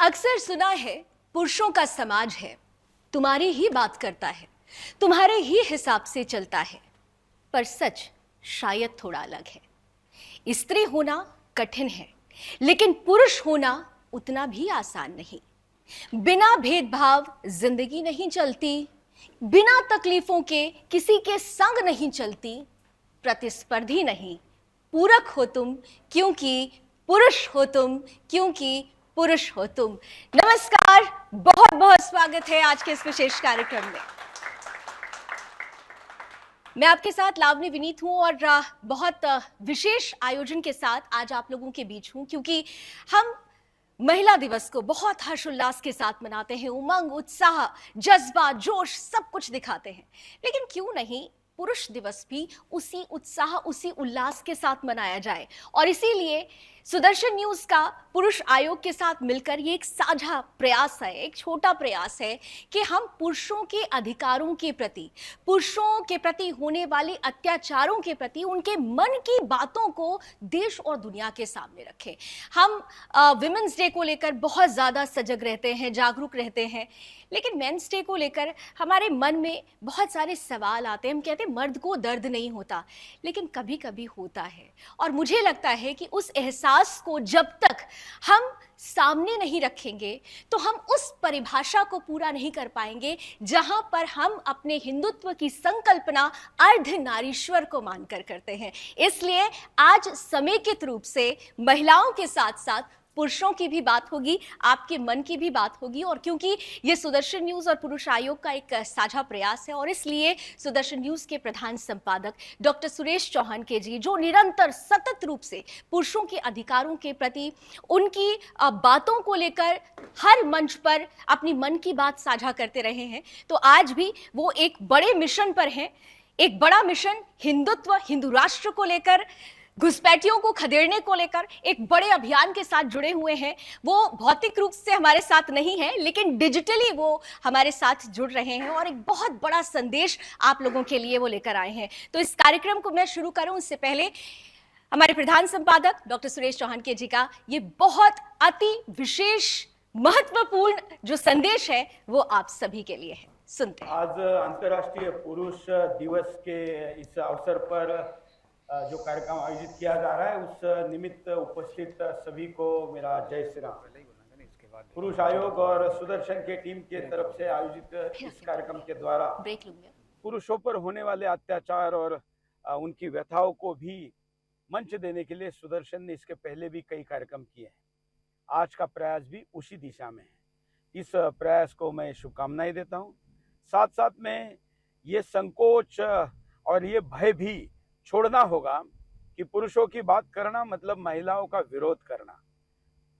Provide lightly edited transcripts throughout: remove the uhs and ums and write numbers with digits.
अक्सर सुना है पुरुषों का समाज है, तुम्हारी ही बात करता है, तुम्हारे ही हिसाब से चलता है। पर सच शायद थोड़ा अलग है। स्त्री होना कठिन है, लेकिन पुरुष होना उतना भी आसान नहीं। बिना भेदभाव जिंदगी नहीं चलती, बिना तकलीफों के किसी के संग नहीं चलती। प्रतिस्पर्धी नहीं, पूरक हो तुम, क्योंकि पुरुष हो तुम, क्योंकि पुरुष हो तुम। नमस्कार, बहुत बहुत स्वागत है आज के इस विशेष कार्यक्रम में। मैं आपके साथ लावनी विनीत हूं और बहुत विशेष आयोजन के साथ आज आप लोगों के बीच हूं, क्योंकि हम महिला दिवस को बहुत हर्षोल्लास के साथ मनाते हैं। उमंग, उत्साह, जज्बा, जोश सब कुछ दिखाते हैं। लेकिन क्यों नहीं पुरुष दिवस भी उसी उत्साह, उसी उल्लास के साथ मनाया जाए। और इसीलिए सुदर्शन न्यूज का पुरुष आयोग के साथ मिलकर ये एक साझा प्रयास है, एक छोटा प्रयास है कि हम पुरुषों के अधिकारों के प्रति, पुरुषों के प्रति होने वाले अत्याचारों के प्रति, उनके मन की बातों को देश और दुनिया के सामने रखें। हम विमेंस डे को लेकर बहुत ज़्यादा सजग रहते हैं, जागरूक रहते हैं, लेकिन मेंस डे को लेकर हमारे मन में बहुत सारे सवाल आते हैं। हम कहते हैं मर्द को दर्द नहीं होता, लेकिन कभी कभी होता है। और मुझे लगता है कि उस एहसास को जब तक हम सामने नहीं रखेंगे तो हम उस परिभाषा को पूरा नहीं कर पाएंगे जहां पर हम अपने हिंदुत्व की संकल्पना अर्धनारीश्वर को मानकर करते हैं। इसलिए आज समेकित रूप से महिलाओं के साथ साथ पुरुषों की भी बात होगी, आपके मन की भी बात होगी। और क्योंकि ये सुदर्शन न्यूज और पुरुष आयोग का एक साझा प्रयास है, और इसलिए सुदर्शन न्यूज के प्रधान संपादक डॉक्टर सुरेश चौहान के जी, जो निरंतर सतत रूप से पुरुषों के अधिकारों के प्रति, उनकी बातों को लेकर हर मंच पर अपनी मन की बात साझा करते रहे हैं, तो आज भी वो एक बड़े मिशन पर हैं। एक बड़ा मिशन हिंदुत्व, हिंदू राष्ट्र को लेकर, घुसपैठियों को खदेड़ने को लेकर एक बड़े अभियान के साथ जुड़े हुए हैं। वो भौतिक रूप से हमारे साथ नहीं है, लेकिन डिजिटली वो हमारे साथ जुड़ रहे हैं और एक बहुत बड़ा संदेश आप लोगों के लिए वो लेकर आए हैं। तो इस कार्यक्रम को मैं शुरू करूं उससे पहले हमारे प्रधान संपादक डॉक्टर सुरेश चौहान के जी का ये बहुत अति विशेष महत्वपूर्ण जो संदेश है वो आप सभी के लिए है। सुनते हैं। आज अंतर्राष्ट्रीय पुरुष दिवस के इस अवसर पर जो कार्यक्रम आयोजित किया जा रहा है, उस निमित्त उपस्थित सभी को मेरा जय श्री राम। पुरुष आयोग और सुदर्शन के टीम के तरफ से आयोजित इस कार्यक्रम के द्वारा पुरुषों पर होने वाले अत्याचार और उनकी व्यथाओं को भी मंच देने के लिए सुदर्शन ने इसके पहले भी कई कार्यक्रम किए हैं। आज का प्रयास भी उसी दिशा में है। इस प्रयास को मैं शुभकामनाएं देता हूं। साथ साथ में ये संकोच और ये भय भी छोड़ना होगा कि पुरुषों की बात करना मतलब महिलाओं का विरोध करना।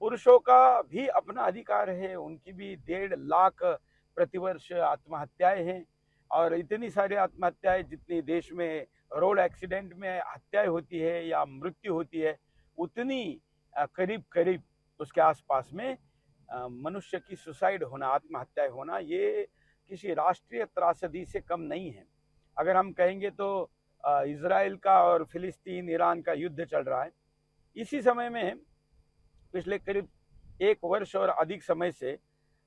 पुरुषों का भी अपना अधिकार है, उनकी भी 1.5 लाख प्रतिवर्ष आत्महत्याएं हैं, और इतनी सारी आत्महत्याएं जितनी देश में रोड एक्सीडेंट में हत्याएं होती है या मृत्यु होती है, उतनी करीब करीब उसके आसपास में मनुष्य की सुसाइड होना, आत्महत्याएं होना, ये किसी राष्ट्रीय त्रासदी से कम नहीं है। अगर हम कहेंगे तो इजराइल का और फिलिस्तीन, ईरान का युद्ध चल रहा है। इसी समय में पिछले करीब 1 वर्ष और अधिक समय से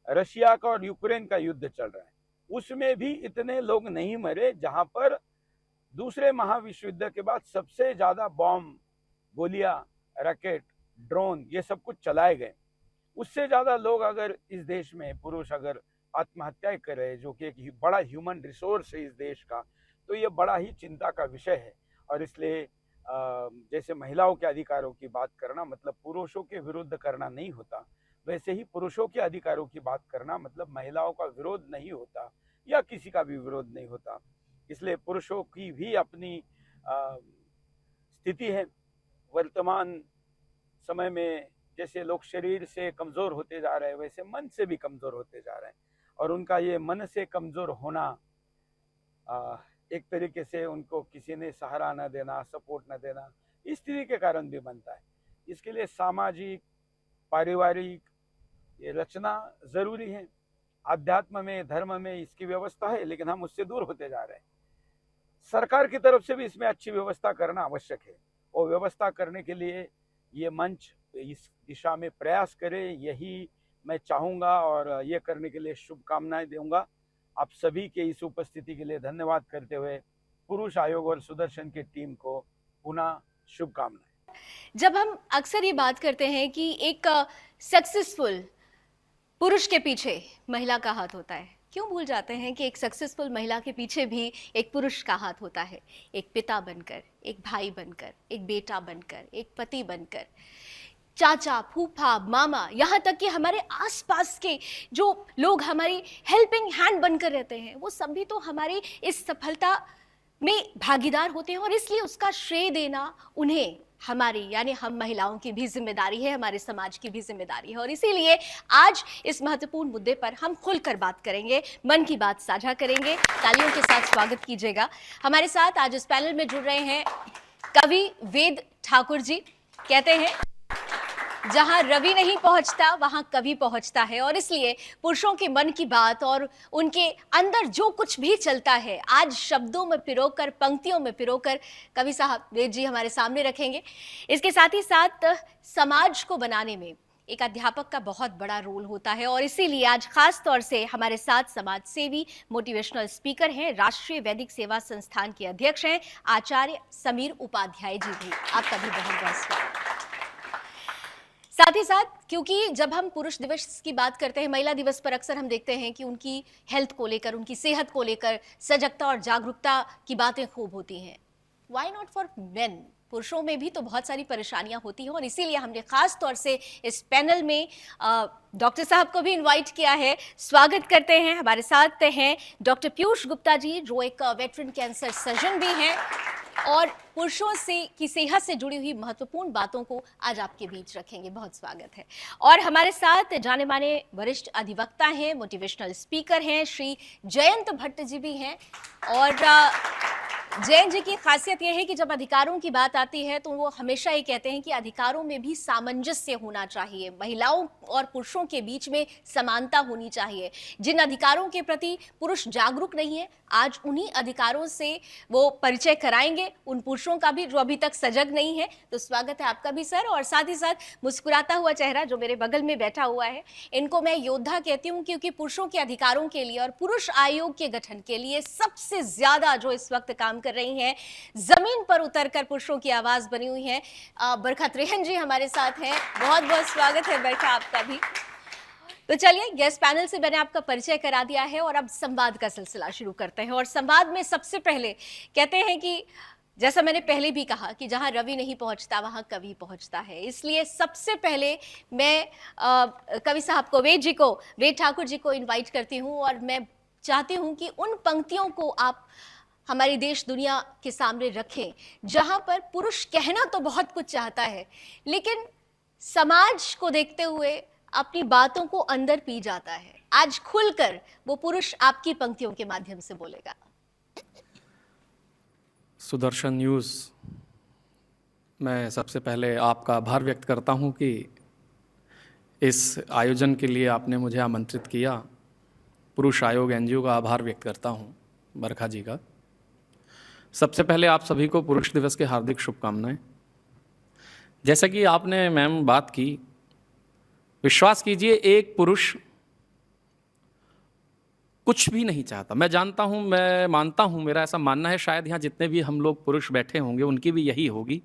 रशिया का और यूक्रेन का युद्ध चल रहा है। उसमें भी इतने लोग नहीं मरे जहां पर दूसरे महाविश्व युद्ध के बाद सबसे ज्यादा बॉम्ब, गोलियां, रॉकेट, ड्रोन, ये सब कुछ चलाए गए। उससे ज्यादा लोग अगर इस देश में पुरुष अगर आत्महत्याएं कर रहे हैं, जो कि एक बड़ा ह्यूमन रिसोर्स है इस देश का, तो ये बड़ा ही चिंता का विषय है। और इसलिए जैसे महिलाओं के अधिकारों की बात करना मतलब पुरुषों के विरुद्ध करना नहीं होता, वैसे ही पुरुषों के अधिकारों की बात करना मतलब महिलाओं का विरोध नहीं होता या किसी का भी विरोध नहीं होता। इसलिए पुरुषों की भी अपनी स्थिति है। वर्तमान समय में जैसे लोग शरीर से कमज़ोर होते जा रहे हैं, वैसे मन से भी कमज़ोर होते जा रहे हैं, और उनका ये मन से कमज़ोर होना एक तरीके से उनको किसी ने सहारा न देना, सपोर्ट न देना, इस स्थिति के कारण भी बनता है। इसके लिए सामाजिक, पारिवारिक ये रचना जरूरी है। आध्यात्म में, धर्म में इसकी व्यवस्था है, लेकिन हम उससे दूर होते जा रहे हैं। सरकार की तरफ से भी इसमें अच्छी व्यवस्था करना आवश्यक है, और व्यवस्था करने के लिए ये मंच इस दिशा में प्रयास करे, यही मैं चाहूँगा और ये करने के लिए शुभकामनाएं दूंगा। आप सभी के इस उपस्थिति के लिए धन्यवाद करते हुए पुरुष आयोग और सुदर्शन की टीम को पुनः शुभकामनाएं। जब हम अक्सर ये बात करते हैं कि एक सक्सेसफुल पुरुष के पीछे महिला का हाथ होता है, क्यों भूल जाते हैं कि एक सक्सेसफुल महिला के पीछे भी एक पुरुष का हाथ होता है, एक पिता बनकर, एक भाई बनकर, एक बेटा बनकर, एक पति बनकर, चाचा, फूफा, मामा, यहाँ तक कि हमारे आसपास के जो लोग हमारी हेल्पिंग हैंड बनकर रहते हैं, वो सभी तो हमारी इस सफलता में भागीदार होते हैं और इसलिए उसका श्रेय देना उन्हें हमारी यानी हम महिलाओं की भी जिम्मेदारी है, हमारे समाज की भी जिम्मेदारी है। और इसीलिए आज इस महत्वपूर्ण मुद्दे पर हम खुलकर बात करेंगे, मन की बात साझा करेंगे। तालियों के साथ स्वागत कीजिएगा। हमारे साथ आज इस पैनल में जुड़ रहे हैं कवि वेद ठाकुर जी। कहते हैं जहां रवि नहीं पहुंचता वहां कवि पहुंचता है, और इसलिए पुरुषों के मन की बात और उनके अंदर जो कुछ भी चलता है आज शब्दों में पिरोकर, पंक्तियों में पिरोकर कवि साहब वेद जी हमारे सामने रखेंगे। इसके साथ ही साथ समाज को बनाने में एक अध्यापक का बहुत बड़ा रोल होता है, और इसीलिए आज खास तौर से हमारे साथ समाज सेवी मोटिवेशनल स्पीकर हैं, राष्ट्रीय वैदिक सेवा संस्थान के अध्यक्ष हैं आचार्य समीर उपाध्याय जी भी। आपका भी बहुत बहुत स्वागत। साथ ही साथ क्योंकि जब हम पुरुष दिवस की बात करते हैं, महिला दिवस पर अक्सर हम देखते हैं कि उनकी हेल्थ को लेकर, उनकी सेहत को लेकर सजगता और जागरूकता की बातें खूब होती हैं। Why not for main? पुरुषों में भी तो बहुत सारी परेशानियां होती हैं, और इसीलिए हमने खास तौर से इस पैनल में डॉक्टर साहब को भी इनवाइट किया है। स्वागत करते हैं। हमारे साथ हैं डॉक्टर पीयूष गुप्ता जी, जो एक वेटरन कैंसर सर्जन भी हैं और पुरुषों से की सेहत से जुड़ी हुई महत्वपूर्ण बातों को आज आपके बीच रखेंगे। बहुत स्वागत है। और हमारे साथ जाने माने वरिष्ठ अधिवक्ता हैं, मोटिवेशनल स्पीकर हैं, श्री जयंत भट्ट जी भी हैं। और जयंत जी की खासियत यह है कि जब अधिकारों की बात आती है तो वो हमेशा ये कहते हैं कि अधिकारों में भी सामंजस्य होना चाहिए, महिलाओं और पुरुषों के बीच में समानता होनी चाहिए। जिन अधिकारों के प्रति पुरुष जागरूक नहीं है, आज उन्हीं अधिकारों से वो परिचय कराएंगे उन पुरुषों का भी जो अभी तक सजग नहीं है। तो स्वागत है आपका भी सर। और साथ ही साथ मुस्कुराता हुआ चेहरा जो मेरे बगल में बैठा हुआ है, इनको मैं योद्धा कहती हूँ, क्योंकि पुरुषों के अधिकारों के लिए और पुरुष आयोग के गठन के लिए सबसे ज्यादा जो इस वक्त काम कर रही हैं, जमीन पर उतरकर पुरुषों की आवाज बनी हुई है, बरखा त्रेहन जी हमारे साथ हैं। बहुत बहुत स्वागत है बरखा आपका भी। तो चलिए, गेस्ट पैनल से मैंने आपका परिचय करा दिया है और अब संवाद का सिलसिला शुरू करते हैं। और संवाद में सबसे पहले कहते हैं कि जैसा मैंने पहले भी कहा कि जहां रवि नहीं पहुंचता वहां कवि पहुंचता है, इसलिए सबसे पहले मैं कवि साहब को, वेद ठाकुर जी को इन्वाइट करती हूं, और मैं चाहती हूं कि उन पंक्तियों को आप हमारी देश दुनिया के सामने रखें जहां पर पुरुष कहना तो बहुत कुछ चाहता है, लेकिन समाज को देखते हुए अपनी बातों को अंदर पी जाता है। आज खुलकर वो पुरुष आपकी पंक्तियों के माध्यम से बोलेगा। सुदर्शन न्यूज़, मैं सबसे पहले आपका आभार व्यक्त करता हूं कि इस आयोजन के लिए आपने मुझे आमंत्रित किया। पुरुष आयोग एनजीओ का आभार व्यक्त करता हूं, बरखा जी का। सबसे पहले आप सभी को पुरुष दिवस के हार्दिक शुभकामनाएं। जैसा कि आपने मैम बात की, विश्वास कीजिए एक पुरुष कुछ भी नहीं चाहता। मैं जानता हूं, मैं मानता हूं, मेरा ऐसा मानना है, शायद यहाँ जितने भी हम लोग पुरुष बैठे होंगे उनकी भी यही होगी।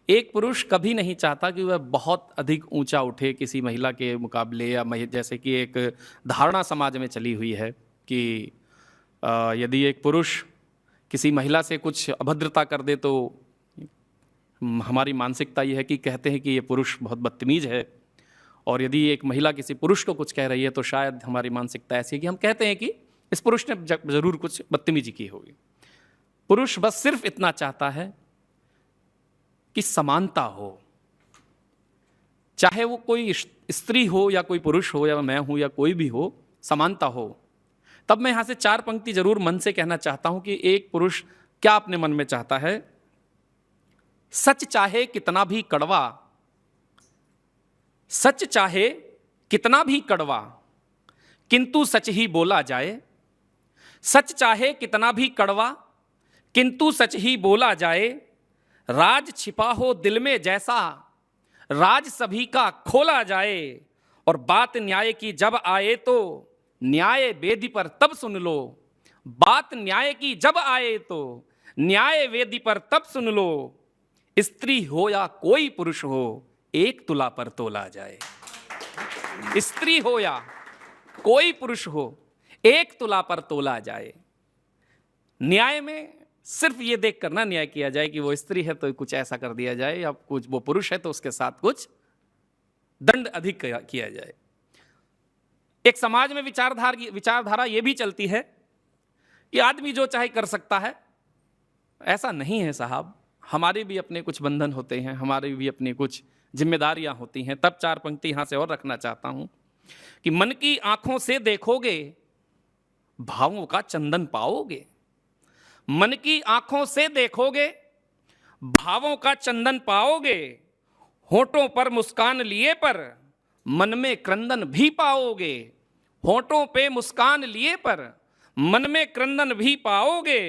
एक पुरुष कभी नहीं चाहता कि वह बहुत अधिक ऊंचा उठे किसी महिला के मुकाबले, या जैसे कि एक धारणा समाज में चली हुई है कि यदि एक पुरुष किसी महिला से कुछ अभद्रता कर दे तो हमारी मानसिकता ये है कि कहते हैं कि ये पुरुष बहुत बदतमीज है, और यदि एक महिला किसी पुरुष को कुछ कह रही है तो शायद हमारी मानसिकता ऐसी है कि हम कहते हैं कि इस पुरुष ने ज़रूर कुछ बदतमीजी की होगी। पुरुष बस सिर्फ इतना चाहता है कि समानता हो, चाहे वो कोई स्त्री हो या कोई पुरुष हो या मैं हूँ या कोई भी हो, समानता हो। तब मैं यहाँ से 4 पंक्ति जरूर मन से कहना चाहता हूँ कि एक पुरुष क्या अपने मन में चाहता है। सच चाहे कितना भी कड़वा, सच चाहे कितना भी कड़वा, किंतु सच ही बोला जाए। सच चाहे कितना भी कड़वा, किंतु सच ही बोला जाए। राज छिपा हो दिल में जैसा, राज सभी का खोला जाए। और बात न्याय की जब आए तो न्याय वेदी पर तब सुन लो। बात न्याय की जब आए तो न्याय वेदी पर तब सुन लो। स्त्री हो या कोई पुरुष हो, एक तुला पर तोला जाए। स्त्री हो या कोई पुरुष हो, एक तुला पर तोला जाए। न्याय में सिर्फ ये देख कर ना न्याय किया जाए कि वो स्त्री है तो कुछ ऐसा कर दिया जाए, या कुछ वो पुरुष है तो उसके साथ कुछ दंड अधिक किया जाए। एक समाज में विचारधारा ये भी चलती है कि आदमी जो चाहे कर सकता है। ऐसा नहीं है साहब, हमारे भी अपने कुछ बंधन होते हैं, हमारी भी अपनी कुछ जिम्मेदारियां होती हैं। तब 4 पंक्ति यहां से और रखना चाहता हूं कि मन की आंखों से देखोगे, भावों का चंदन पाओगे। मन की आंखों से देखोगे, भावों का चंदन पाओगे। होठों पर मुस्कान लिए पर मन में क्रंदन भी पाओगे। होठों पे मुस्कान लिए पर मन में क्रंदन भी पाओगे।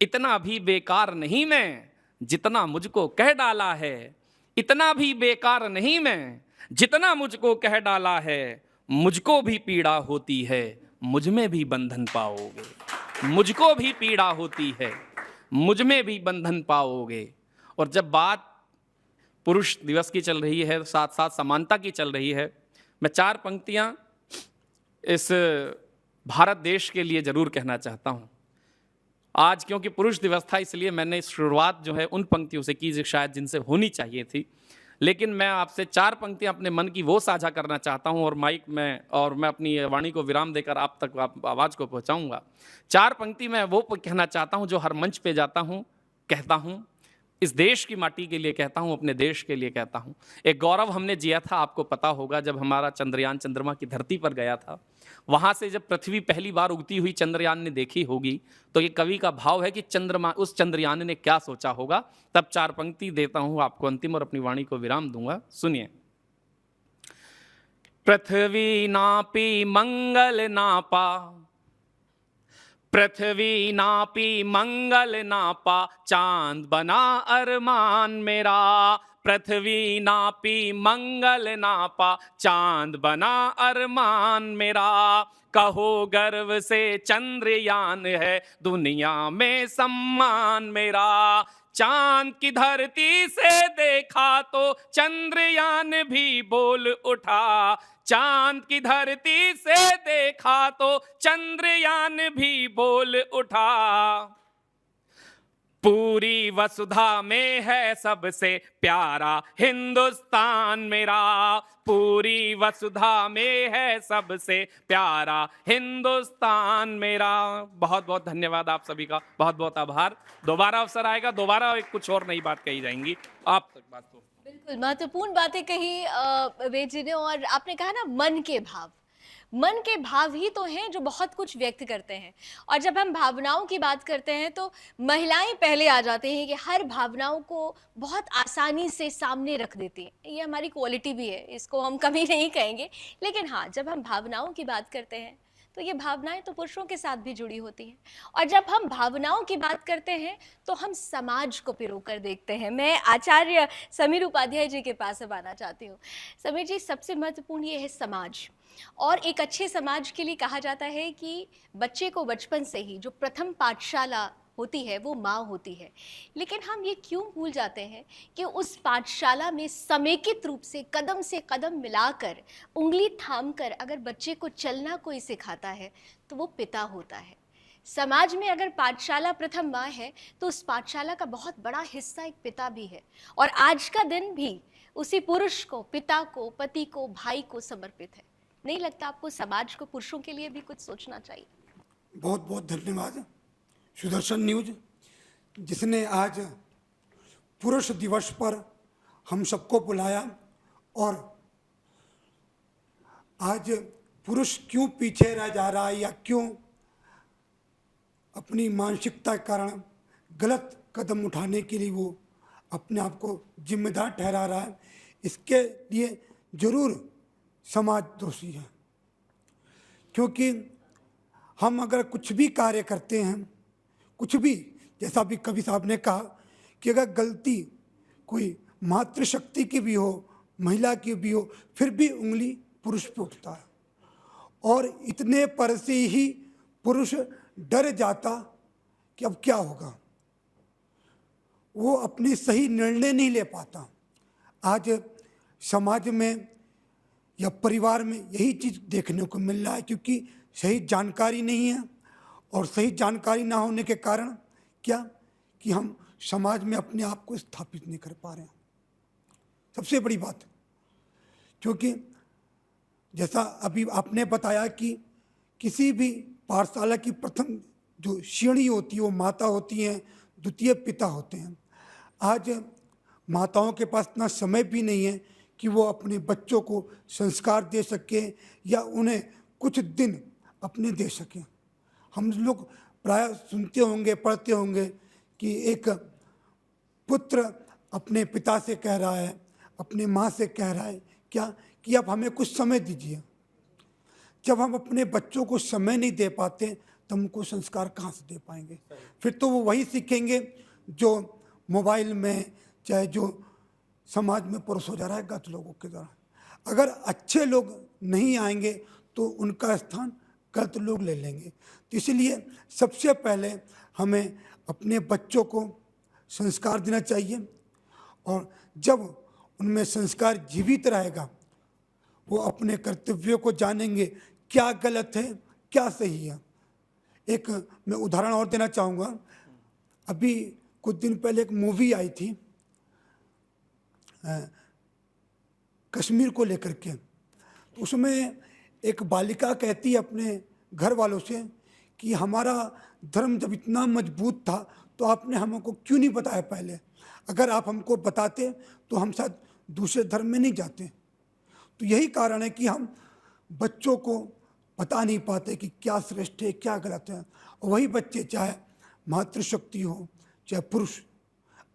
इतना भी बेकार नहीं मैं जितना मुझको कह डाला है। इतना भी बेकार नहीं मैं जितना मुझको कह डाला है। मुझको भी पीड़ा होती है, मुझ में भी बंधन पाओगे। मुझको भी पीड़ा होती है, मुझ में भी बंधन पाओगे। और जब बात पुरुष दिवस की चल रही है, साथ साथ समानता की चल रही है, मैं 4 पंक्तियां इस भारत देश के लिए जरूर कहना चाहता हूं। आज क्योंकि पुरुष दिवस था, इसलिए मैंने शुरुआत जो है उन पंक्तियों से की शायद जिनसे होनी चाहिए थी, लेकिन मैं आपसे 4 पंक्तियां अपने मन की वो साझा करना चाहता हूं और मैं अपनी वाणी को विराम देकर आप तक आवाज़ को पहुंचाऊंगा। 4 पंक्ति मैं वो कहना चाहता हूं जो हर मंच पे जाता हूं कहता हूं। इस देश की माटी के लिए कहता हूं, अपने देश के लिए कहता हूं। एक गौरव हमने जिया था, आपको पता होगा, जब हमारा चंद्रयान चंद्रमा की धरती पर गया था। वहां से जब पृथ्वी पहली बार उगती हुई चंद्रयान ने देखी होगी, तो ये कवि का भाव है कि उस चंद्रयान ने क्या सोचा होगा। तब 4 पंक्ति देता हूं आपको अंतिम और अपनी वाणी को विराम दूंगा, सुनिए। पृथ्वी नापी मंगल नापा, पृथ्वी नापी मंगल नापा, चांद बना अरमान मेरा। पृथ्वी नापी मंगल नापा, चांद बना अरमान मेरा। कहो गर्व से चंद्रयान है दुनिया में सम्मान मेरा। चांद की धरती से देखा तो चंद्रयान भी बोल उठा। चांद की धरती से देखा तो चंद्रयान भी बोल उठा। पूरी वसुधा में है सबसे प्यारा हिंदुस्तान मेरा। पूरी वसुधा में है सबसे प्यारा हिंदुस्तान मेरा। बहुत बहुत धन्यवाद आप सभी का, बहुत बहुत आभार। दोबारा अवसर आएगा, दोबारा कुछ और नई बात कही जाएंगी। आप तक बात तो बिल्कुल महत्वपूर्ण बातें कही वेद जी ने। और आपने कहा ना मन के भाव, मन के भाव ही तो हैं जो बहुत कुछ व्यक्त करते हैं। और जब हम भावनाओं की बात करते हैं तो महिलाएं पहले आ जाते हैं कि हर भावनाओं को बहुत आसानी से सामने रख देती हैं। ये हमारी क्वालिटी भी है, इसको हम कभी नहीं कहेंगे। लेकिन हाँ, जब हम भावनाओं की बात करते हैं तो ये भावनाएं तो पुरुषों के साथ भी जुड़ी होती हैं। और जब हम भावनाओं की बात करते हैं तो हम समाज को पिरोकर देखते हैं। मैं आचार्य समीर उपाध्याय जी के पास अब आना चाहती हूँ। समीर जी, सबसे महत्वपूर्ण ये है समाज। और एक अच्छे समाज के लिए कहा जाता है कि बच्चे को बचपन से ही जो प्रथम पाठशाला होती है वो माँ होती है। लेकिन हम ये क्यों भूल जाते हैं कि उस पाठशाला में समेकित रूप से कदम मिलाकर, उंगली थामकर अगर बच्चे को चलना कोई सिखाता है तो वो पिता होता है। समाज में अगर पाठशाला प्रथम माँ है तो उस पाठशाला का बहुत बड़ा हिस्सा एक पिता भी है। और आज का दिन भी उसी पुरुष को, पिता को, पति को, भाई को समर्पित है। नहीं लगता आपको समाज को, पुरुषों के लिए भी कुछ सोचना चाहिए? बहुत बहुत धन्यवाद सुदर्शन न्यूज, जिसने आज पुरुष दिवस पर हम सबको बुलाया। और आज पुरुष क्यों पीछे रह जा रहा है या क्यों अपनी मानसिकता के कारण गलत कदम उठाने के लिए वो अपने आप को जिम्मेदार ठहरा रहा है, इसके लिए जरूर समाज दोषी है। क्योंकि हम अगर कुछ भी कार्य करते हैं, कुछ भी, जैसा भी कवि साहब ने कहा कि अगर गलती कोई मातृशक्ति की भी हो, महिला की भी हो, फिर भी उंगली पुरुष पे उठता है, और इतने पर से ही पुरुष डर जाता कि अब क्या होगा, वो अपनी सही निर्णय नहीं ले पाता। आज समाज में या परिवार में यही चीज़ देखने को मिल रहा है, क्योंकि सही जानकारी नहीं है, और सही जानकारी ना होने के कारण क्या कि हम समाज में अपने आप को स्थापित नहीं कर पा रहे हैं। सबसे बड़ी बात, क्योंकि जैसा अभी आपने बताया कि किसी भी पाठशाला की प्रथम जो श्रेणी होती है वो माता होती हैं, द्वितीय पिता होते हैं। आज माताओं के पास इतना समय भी नहीं है कि वो अपने बच्चों को संस्कार दे सके या उन्हें कुछ दिन अपने दे सकें। हम लोग प्राय सुनते होंगे, पढ़ते होंगे कि एक पुत्र अपने पिता से कह रहा है, अपनी माँ से कह रहा है क्या कि आप हमें कुछ समय दीजिए। जब हम अपने बच्चों को समय नहीं दे पाते तो उनको संस्कार कहाँ से दे पाएंगे? फिर तो वो वही सीखेंगे जो मोबाइल में, चाहे जो समाज में पुरुष हो जा रहा है गलत लोगों के द्वारा। अगर अच्छे लोग नहीं आएंगे तो उनका स्थान गलत लोग ले लेंगे। तो इसलिए सबसे पहले हमें अपने बच्चों को संस्कार देना चाहिए, और जब उनमें संस्कार जीवित रहेगा वो अपने कर्तव्यों को जानेंगे, क्या गलत है क्या सही है। एक मैं उदाहरण और देना चाहूँगा। अभी कुछ दिन पहले एक मूवी आई थी कश्मीर को लेकर के, तो उसमें एक बालिका कहती है अपने घर वालों से कि हमारा धर्म जब इतना मजबूत था तो आपने हमको क्यों नहीं बताया पहले? अगर आप हमको बताते तो हम शायद दूसरे धर्म में नहीं जाते। तो यही कारण है कि हम बच्चों को बता नहीं पाते कि क्या श्रेष्ठ है क्या गलत है, और वही बच्चे चाहे मातृशक्ति हो चाहे पुरुष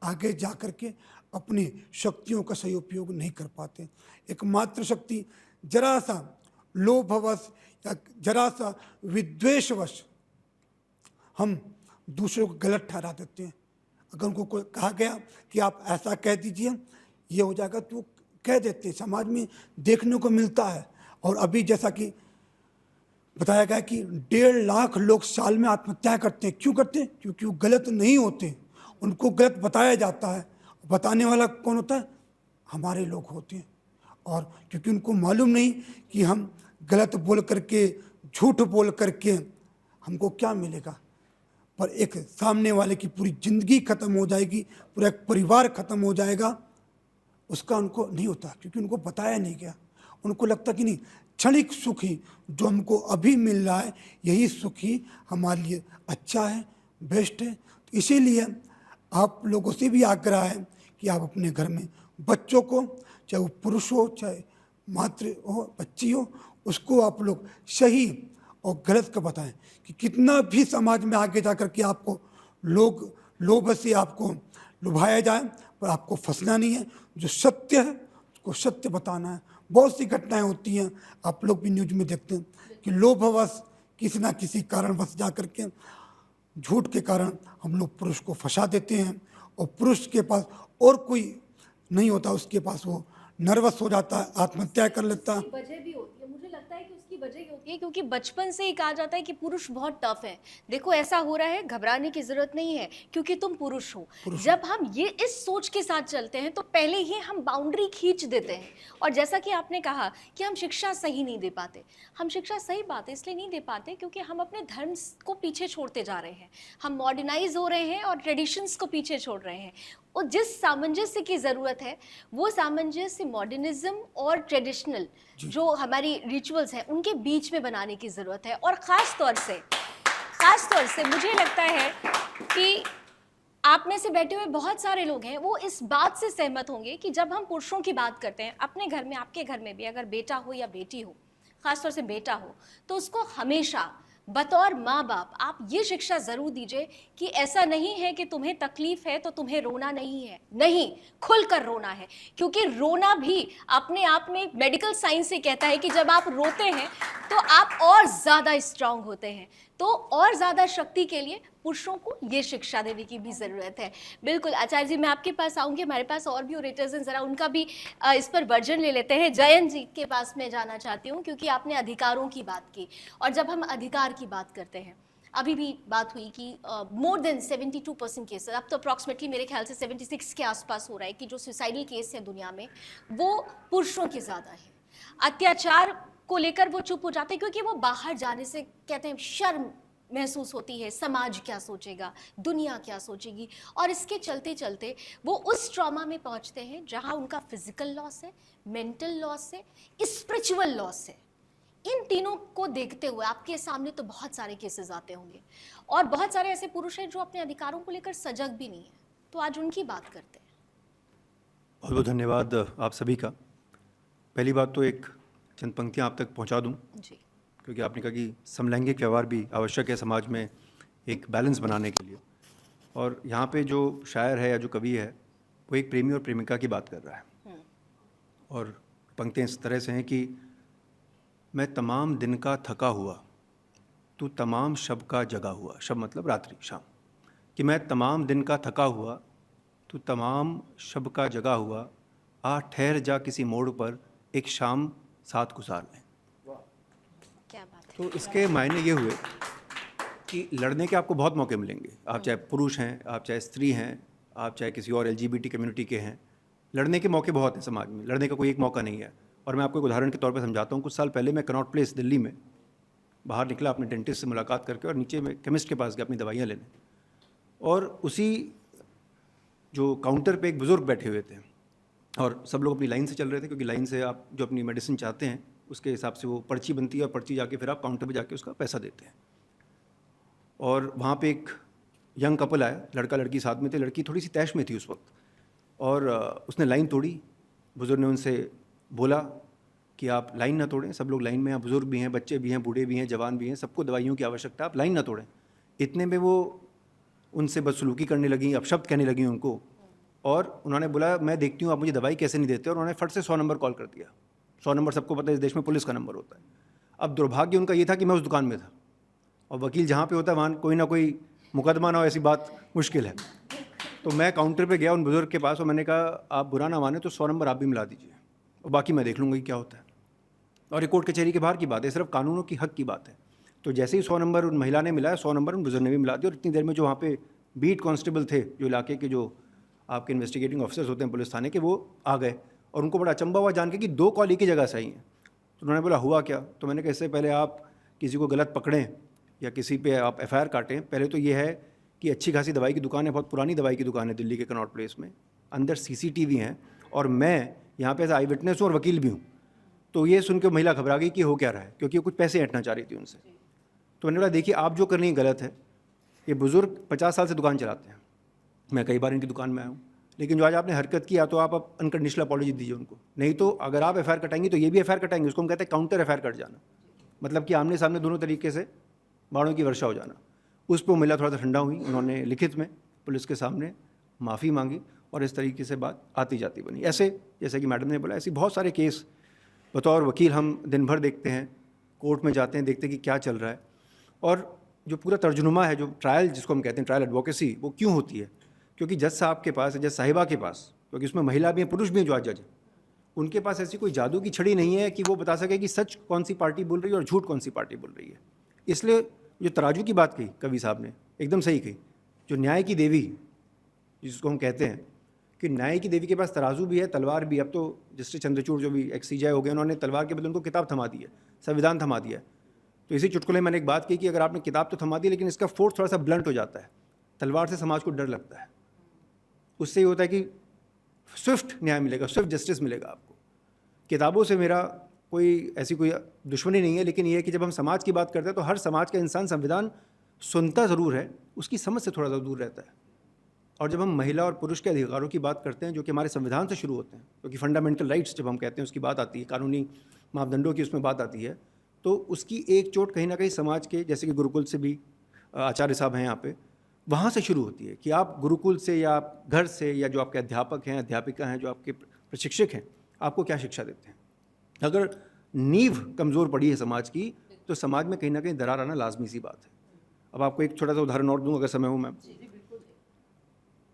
आगे जा कर के अपनी शक्तियों का सही उपयोग नहीं कर पाते। एक मातृशक्ति जरा सा लोभवश या जरा सा विद्वेषवश हम दूसरे को गलत ठहरा देते हैं। अगर उनको कोई कहा गया कि आप ऐसा कह दीजिए ये हो जाएगा तो कह देते हैं, समाज में देखने को मिलता है। और अभी जैसा कि बताया गया कि 1.5 लाख लोग साल में आत्महत्या करते हैं। क्यों करते हैं? क्योंकि वो गलत नहीं होते, उनको गलत बताया जाता है। बताने वाला कौन होता है? हमारे लोग होते हैं। और क्योंकि उनको मालूम नहीं कि हम गलत बोल करके, झूठ बोल करके हमको क्या मिलेगा, पर एक सामने वाले की पूरी ज़िंदगी ख़त्म हो जाएगी, पूरा एक परिवार ख़त्म हो जाएगा, उसका उनको नहीं होता, क्योंकि उनको बताया नहीं गया। उनको लगता कि नहीं, क्षणिक सुख ही जो हमको अभी मिल रहा है यही सुख ही हमारे लिए अच्छा है, बेस्ट है। तो इसीलिए आप लोगों से भी आग्रह है कि आप अपने घर में बच्चों को, चाहे वो पुरुष हो चाहे मातृ हो, बच्ची हो, उसको आप लोग सही और गलत का बताएं कि कितना भी समाज में आगे जा कर के आपको लोभ से आपको लुभाया जाए, पर आपको फंसना नहीं है। जो सत्य है उसको सत्य बताना है। बहुत सी घटनाएं होती हैं, आप लोग भी न्यूज में देखते हैं कि लोभवश किसी ना किसी कारणवश जा कर के झूठ के कारण हम लोग पुरुष को फंसा देते हैं, और पुरुष के पास और कोई नहीं होता, उसके पास वो नर्वस हो जाता है, आत्महत्या कर लेता है। वजह भी होती है, मुझे लगता है कि उसकी वजह ये होती है क्योंकि बचपन से ही कहा जाता है कि पुरुष बहुत टफ है। देखो ऐसा हो रहा है, घबराने की जरूरत नहीं है क्योंकि तुम पुरुष हो। जब हम ये इस सोच के साथ चलते हैं तो पहले ही हम बाउंड्री खींच देते हैं। और जैसा कि आपने कहा कि हम शिक्षा सही नहीं दे पाते, हम शिक्षा सही बात है इसलिए नहीं दे पाते क्योंकि हम अपने धर्म को पीछे छोड़ते जा रहे हैं, हम मॉडर्नाइज हो रहे हैं और ट्रेडिशंस को पीछे छोड़ रहे हैं। और जिस सामंजस्य की ज़रूरत है वो सामंजस्य मॉडर्निज्म और ट्रेडिशनल जो हमारी रिचुअल्स हैं उनके बीच में बनाने की ज़रूरत है। और ख़ास तौर से मुझे लगता है कि आप में से बैठे हुए बहुत सारे लोग हैं वो इस बात से सहमत होंगे कि जब हम पुरुषों की बात करते हैं अपने घर में, आपके घर में भी अगर बेटा हो या बेटी हो, ख़ासतौर से बेटा हो, तो उसको हमेशा बतौर माँ बाप आप ये शिक्षा ज़रूर दीजिए कि ऐसा नहीं है कि तुम्हें तकलीफ है तो तुम्हें रोना नहीं है, नहीं, खुलकर रोना है। क्योंकि रोना भी अपने आप में मेडिकल साइंस से कहता है कि जब आप रोते हैं तो आप और ज्यादा स्ट्रांग होते हैं। तो और ज्यादा शक्ति के लिए पुरुषों को ये शिक्षा देने की भी जरूरत है। बिल्कुल आचार्य जी, मैं आपके पास आऊंगी, हमारे पास और भी ओरेटर्स हैं, जरा उनका भी इस पर वर्जन ले लेते हैं। जयंत जी के पास मैं जाना चाहती हूँ, क्योंकि आपने अधिकारों की बात की, और जब हम अधिकार की बात करते हैं, अभी भी बात हुई कि मोर देन 72% केसेस, अब तो अप्रॉक्सीमेटली मेरे ख्याल से 76 के आसपास हो रहा है कि जो सुसाइडल केस है दुनिया में वो पुरुषों के ज़्यादा है। अत्याचार को लेकर वो चुप हो जाते हैं, क्योंकि वो बाहर जाने से कहते हैं शर्म महसूस होती है, समाज क्या सोचेगा, दुनिया क्या सोचेगी, और इसके चलते चलते वो उस ट्रॉमा में पहुंचते हैं जहां उनका फिजिकल लॉस है, मेंटल लॉस है, स्पिरिचुअल लॉस है। इन तीनों को देखते हुए आपके सामने तो बहुत सारे केसेस आते होंगे, और बहुत सारे ऐसे पुरुष हैं जो अपने अधिकारों को लेकर सजग भी नहीं है, तो आज उनकी बात करते हैं। बहुत बहुत धन्यवाद आप सभी का। पहली बात तो एक चंद पंक्तियाँ आप तक पहुँचा दूँ, जी, क्योंकि आपने कहा कि समलैंगिक व्यवहार भी आवश्यक है समाज में एक बैलेंस बनाने के लिए। और यहाँ पे जो शायर है या जो कवि है वो एक प्रेमी और प्रेमिका की बात कर रहा है, और पंक्तियाँ इस तरह से हैं कि मैं तमाम दिन का थका हुआ, तू तमाम शब का जगा हुआ। शब मतलब रात्रि, शाम। कि मैं तमाम दिन का थका हुआ, तू तमाम शब का जगा हुआ, आ ठहर जा किसी मोड़ पर, एक शाम साथ गुजार लें। क्या बात है। तो इसके मायने ये हुए कि लड़ने के आपको बहुत मौके मिलेंगे। आप चाहे पुरुष हैं, आप चाहे स्त्री हैं, आप चाहे किसी और LGBT कम्युनिटी के हैं, लड़ने के मौके बहुत हैं समाज में। लड़ने का कोई एक मौका नहीं है। और मैं आपको एक उदाहरण के तौर पर समझाता हूँ। कुछ साल पहले मैं कनॉट प्लेस दिल्ली में बाहर निकला अपने डेंटिस्ट से मुलाकात करके, और नीचे में केमिस्ट के पास गया अपनी दवाइयाँ लेने, और उसी जो काउंटर पे एक बुज़ुर्ग बैठे हुए थे, और सब लोग अपनी लाइन से चल रहे थे, क्योंकि लाइन से आप जो अपनी मेडिसिन चाहते हैं उसके हिसाब से वो पर्ची बनती है, और पर्ची जाके फिर आप काउंटर पे जाके उसका पैसा देते हैं। और वहाँ पे एक यंग कपल आया, लड़का लड़की साथ में थे। लड़की थोड़ी सी तैश में थी उस वक्त, और उसने लाइन तोड़ी। बुज़ुर्ग ने उनसे बोला कि आप लाइन ना तोड़ें, सब लोग लाइन में हैं, बुज़ुर्ग भी हैं, बच्चे भी हैं, बूढ़े भी हैं, जवान भी हैं, सबको दवाइयों की आवश्यकता है, आप लाइन ना तोड़ें। इतने में वो उनसे बदसलूकी करने लगी, अपशब्द कहने लगी उनको, और उन्होंने बोला मैं देखती हूँ आप मुझे दवाई कैसे नहीं देते, और उन्होंने फट से 100 नंबर कॉल कर दिया। 100 नंबर सबको पता है इस देश में पुलिस का नंबर होता है। अब दुर्भाग्य उनका ये था कि मैं उस दुकान में था, और वकील जहाँ पे होता है वहाँ कोई ना कोई मुकदमा ना हो, ऐसी बात मुश्किल है। तो मैं काउंटर पे गया उन बुज़ुर्ग के पास, और मैंने कहा आप बुरा ना माने तो 100 नंबर आप भी मिला दीजिए, और बाकी मैं देख लूँगा कि क्या होता है। और ये कोर्ट कचहरी के बाहर की बात है, सिर्फ कानूनों की हक की बात है। तो जैसे ही 100 नंबर उन महिला ने मिलाया, 100 नंबर उन बुज़ुर्ग ने भी मिला दिया, और इतनी देर में जो वहाँ पे बीट कांस्टेबल थे, जो इलाके के जो आपके इन्वेस्टिगेटिंग ऑफिसर्स होते हैं पुलिस थाने के, वो आ गए, और उनको बड़ा अचंभा हुआ जान के कि 2 कॉल एक ही जगह से आई हैं। तो उन्होंने बोला हुआ क्या? तो मैंने कहा इससे पहले आप किसी को गलत पकड़ें या किसी पे आप FIR काटें, पहले तो ये है कि अच्छी खासी दवाई की दुकान है, बहुत पुरानी दवाई की दुकान है दिल्ली के कनॉट प्लेस में, अंदर CCTV हैं, और मैं यहाँ पे एज आई विटनेस हूँ और वकील भी हूँ। तो ये सुन के महिला घबरा गई कि हो क्या रहा है, क्योंकि वो कुछ पैसे ऐंठना चाह रही थी उनसे। तो मैंने बोला देखिए आप जो कर रही हैं गलत है। ये बुज़ुर्ग 50 साल से दुकान चलाते हैं, मैं कई बार इनकी दुकान में आया हूँ, लेकिन जो आज आपने हरकत किया तो आप अनकंडीशनल अपॉलॉजी दीजिए उनको, नहीं तो अगर आप FIR कटाएंगी तो ये भी FIR कटाएंगे। उसको हम कहते हैं काउंटर FIR कट जाना, मतलब कि आमने सामने दोनों तरीके से बाणों की वर्षा हो जाना। उस पर महिला थोड़ा सा ठंडा हुई, उन्होंने लिखित में पुलिस के सामने माफ़ी मांगी, और इस तरीके से बात आती जाती बनी। ऐसे जैसे कि मैडम ने बोला, ऐसी बहुत सारे केस बतौर वकील हम दिन भर देखते हैं, कोर्ट में जाते हैं, देखते हैं कि क्या चल रहा है। और जो पूरा तर्जुमा है, जो ट्रायल जिसको हम कहते हैं ट्रायल एडवोकेसी, वो क्यों होती है? क्योंकि जज साहब के पास, जज साहिबा के पास, क्योंकि उसमें महिला भी हैं पुरुष भी हैं जो आज जज हैं, उनके पास ऐसी कोई जादू की छड़ी नहीं है कि वो बता सके कि सच कौन सी पार्टी बोल रही है और झूठ कौन सी पार्टी बोल रही है। इसलिए जो तराजू की बात कही कवि साहब ने एकदम सही कही। जो न्याय की देवी जिसको हम कहते हैं कि न्याय की देवी के पास तराजू भी है, तलवार भी। अब तो जस्टिस चंद्रचूड़ जो भी XCJ हो गए, उन्होंने तलवार के बदले उनको किताब थमा दी है, संविधान थमा दिया है। तो इसी चुटकुले मैंने एक बात की कि अगर आपने किताब तो थमा दी, लेकिन इसका फोर्स थोड़ा सा ब्लंट हो जाता है। तलवार से समाज को डर लगता है, उससे ये होता है कि स्विफ्ट न्याय मिलेगा, स्विफ्ट जस्टिस मिलेगा आपको। किताबों से मेरा कोई ऐसी कोई दुश्मनी नहीं है, लेकिन ये है कि जब हम समाज की बात करते हैं तो हर समाज का इंसान संविधान सुनता ज़रूर है, उसकी समझ से थोड़ा सा दूर रहता है। और जब हम महिला और पुरुष के अधिकारों की बात करते हैं जो कि हमारे संविधान से शुरू होते हैं, क्योंकि फंडामेंटल राइट्स जब हम कहते हैं उसकी बात आती है, कानूनी मापदंडों की उसमें बात आती है, तो उसकी एक चोट कहीं ना कहीं समाज के, जैसे कि गुरुकुल से भी आचार्य साहब हैं यहाँ पे, वहाँ से शुरू होती है कि आप गुरुकुल से या आप घर से या जो आपके अध्यापक हैं, अध्यापिका हैं, जो आपके प्रशिक्षक हैं, आपको क्या शिक्षा देते हैं। अगर नींव कमज़ोर पड़ी है समाज की, तो समाज में कहीं ना कहीं दरार आना लाजमी सी बात है। अब आपको एक छोटा सा उदाहरण और दूँ अगर समय हो मैम।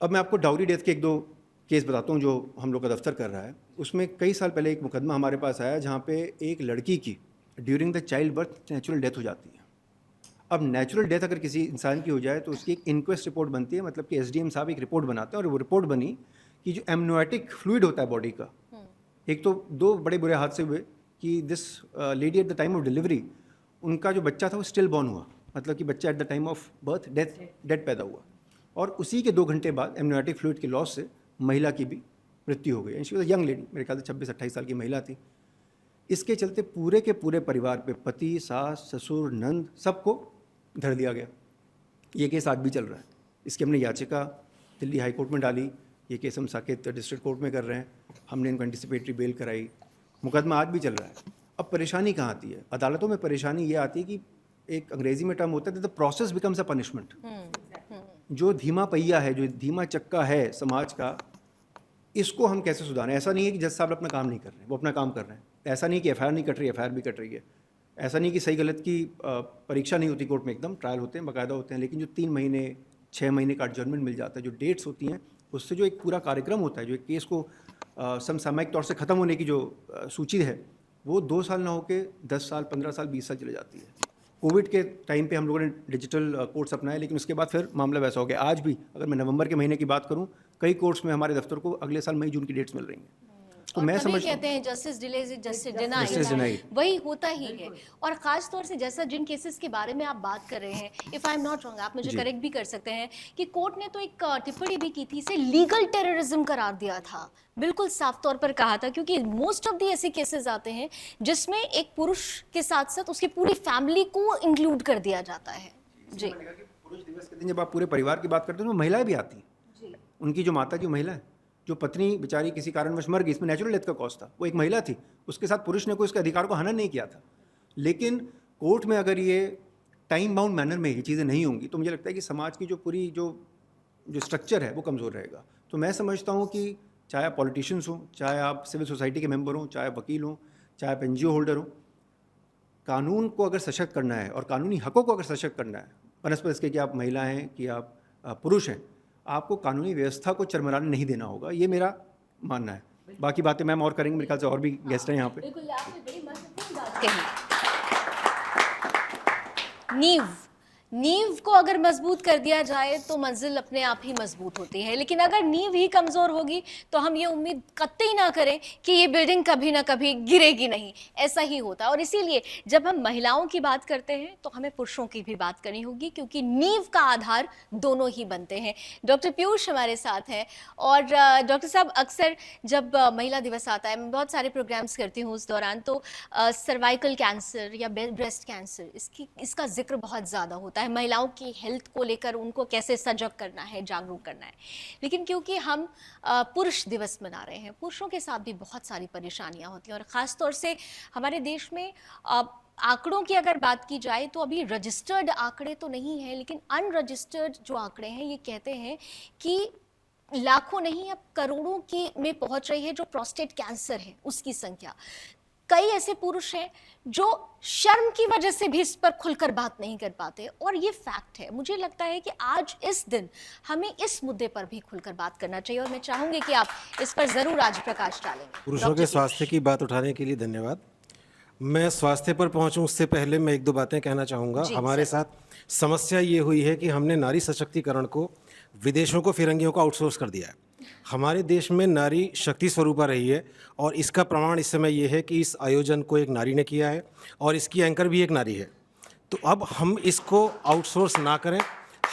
अब मैं आपको डाउरी डेथ के एक दो केस बताता हूँ जो हम लोग का दफ्तर कर रहा है। उसमें कई साल पहले एक मुकदमा हमारे पास आया जहाँ पे एक लड़की की during the child birth natural death हो जाती है। अब नेचुरल डेथ अगर किसी इंसान की हो जाए तो उसकी एक इंक्वेस्ट रिपोर्ट बनती है, मतलब कि एसडीएम साहब एक रिपोर्ट बनाते हैं और वो रिपोर्ट बनी कि जो एमनियोटिक फ्लूइड होता है बॉडी का, एक तो दो बड़े बुरे हादसे हुए कि this lady at the time of delivery उनका जो बच्चा था वो स्टिल बॉर्न हुआ, मतलब कि बच्चा at the time of birth death पैदा हुआ, और उसी के 2 घंटे बाद एमनियोटिक फ्लूइड के लॉस से महिला की भी मृत्यु हो गई। She was a young lady, मेरे ख्याल से 26-28 साल की महिला थी। इसके चलते पूरे के पूरे परिवार पे, पति, सास, ससुर, नंद, सबको धर दिया गया। ये केस आज भी चल रहा है। इसकी हमने याचिका दिल्ली हाई कोर्ट में डाली, ये केस हम साकेत डिस्ट्रिक्ट कोर्ट में कर रहे हैं, हमने इनको एंटिसिपेटरी बेल कराई, मुकदमा आज भी चल रहा है। अब परेशानी कहाँ आती है अदालतों में? परेशानी ये आती है कि एक अंग्रेजी में टर्म होता है the process becomes a punishment. जो धीमा पहिया है, जो धीमा चक्का है समाज का, इसको हम कैसे सुधारें? ऐसा नहीं है कि जज साहब अपना काम नहीं कर रहे हैं, वो अपना काम कर रहे हैं। ऐसा नहीं कि एफआईआर नहीं कट रही, एफआईआर भी कट रही है। ऐसा नहीं कि सही गलत की परीक्षा नहीं होती कोर्ट में, एकदम ट्रायल होते हैं, बाकायदा होते हैं। लेकिन जो 3 महीने 6 महीने का एडजर्नमेंट मिल जाता है, जो डेट्स होती हैं, उससे जो एक पूरा कार्यक्रम होता है, जो एक केस को समसामयिक तौर से ख़त्म होने की जो सूची है, वो 2 साल ना होके 10 साल, 15 साल, 20 साल चले जाती है। कोविड के टाइम पे हम लोगों ने डिजिटल कोर्ट्स अपनाए, लेकिन उसके बाद फिर मामला वैसा हो गया। आज भी अगर मैं नवंबर के महीने की बात करूं, कई कोर्ट्स में हमारे दफ्तर को अगले साल मई जून की डेट्स मिल रही हैं। तो और मैं तभी समझता कहते हैं justice delays justice Justice denied, denied। वही होता ही है। और खास तौर से जैसा जिन केसेस के बारे में आप बात कर रहे हैं, if I am not wrong, आप मुझे जी। करेक्ट भी कर सकते हैं, कि कोर्ट ने तो एक टिप्पणी भी की थी, इसे लीगल टेररिज्म करार दिया था, बिल्कुल साफ तौर पर कहा था, क्योंकि मोस्ट ऑफ दी ऐसे केसेस आते हैं जिसमें एक पुरुष के साथ साथ उसकी पूरी फैमिली को इंक्लूड कर दिया जाता है। जी, पुरुष दिवस के दिन जब आप पूरे परिवार की बात करते हैं तो महिलाएं भी आती हैं। उनकी जो माता की महिला है, जो पत्नी बेचारी किसी कारणवश मर गई, इसमें नेचुरल डेथ का कॉज था, वो एक महिला थी, उसके साथ पुरुष ने कोई उसके अधिकार को हनन नहीं किया था। लेकिन कोर्ट में अगर ये टाइम बाउंड मैनर में ये चीज़ें नहीं होंगी तो मुझे लगता है कि समाज की जो पूरी जो स्ट्रक्चर है वो कमज़ोर रहेगा। तो मैं समझता हूँ कि चाहे आप पॉलिटिशियंस हों, चाहे आप सिविल सोसाइटी के मेंबर हों, चाहे वकील हों, चाहे आप एनजीओ होल्डर हों, कानून को अगर सशक्त करना है और कानूनी हकों को अगर सशक्त करना है, बनस्पत इसके कि आप महिला हैं कि आप पुरुष हैं, आपको कानूनी व्यवस्था को चरमराने नहीं देना होगा, ये मेरा मानना है। बाकी बातें मैम और करेंगे, मेरे ख्याल से और भी गेस्ट हैं यहाँ पे। बिल्कुल, आपने बड़ी महत्वपूर्ण बात कही। नींव को अगर मजबूत कर दिया जाए तो मंजिल अपने आप ही मजबूत होती है, लेकिन अगर नींव ही कमजोर होगी तो हम ये उम्मीद कतई ना करें कि ये बिल्डिंग कभी ना कभी गिरेगी नहीं। ऐसा ही होता है। और इसीलिए जब हम महिलाओं की बात करते हैं तो हमें पुरुषों की भी बात करनी होगी, क्योंकि नींव का आधार दोनों ही बनते हैं। डॉक्टर पीयूष हमारे साथ हैं। और डॉक्टर साहब, अक्सर जब महिला दिवस आता है, मैं बहुत सारे प्रोग्राम्स करती हूँ उस दौरान, तो सर्वाइकल कैंसर या ब्रेस्ट कैंसर, इसका जिक्र बहुत ज़्यादा होता है। महिलाओं की हेल्थ को लेकर उनको कैसे सजग करना है, जागरूक करना है। लेकिन क्योंकि हम पुरुष दिवस मना रहे हैं, पुरुषों के साथ भी बहुत सारी परेशानियां होती हैं। और ख़ास तौर से हमारे देश में आंकड़ों की अगर बात की जाए तो अभी रजिस्टर्ड आंकड़े तो नहीं है, लेकिन अनरजिस्टर्ड जो आंकड़े हैं ये कहते हैं कि लाखों नहीं, अब करोड़ों की में पहुंच रही है जो प्रोस्टेट कैंसर है उसकी संख्या। कई ऐसे पुरुष हैं जो शर्म की वजह से भी इस पर खुलकर बात नहीं कर पाते, और ये फैक्ट है। मुझे लगता है कि आज इस दिन हमें इस मुद्दे पर भी खुलकर बात करना चाहिए, और मैं चाहूंगी कि आप इस पर जरूर आज प्रकाश डालेंगे। पुरुषों के स्वास्थ्य की बात उठाने के लिए धन्यवाद। मैं स्वास्थ्य पर पहुंचूं उससे पहले मैं 1-2 बातें कहना चाहूँगा। हमारे साथ समस्या ये हुई है कि हमने नारी सशक्तिकरण को विदेशों को, फिरंगियों को आउटसोर्स कर दिया है। हमारे देश में नारी शक्ति स्वरूपा रही है, और इसका प्रमाण इस समय ये है कि इस आयोजन को एक नारी ने किया है और इसकी एंकर भी एक नारी है। तो अब हम इसको आउटसोर्स ना करें,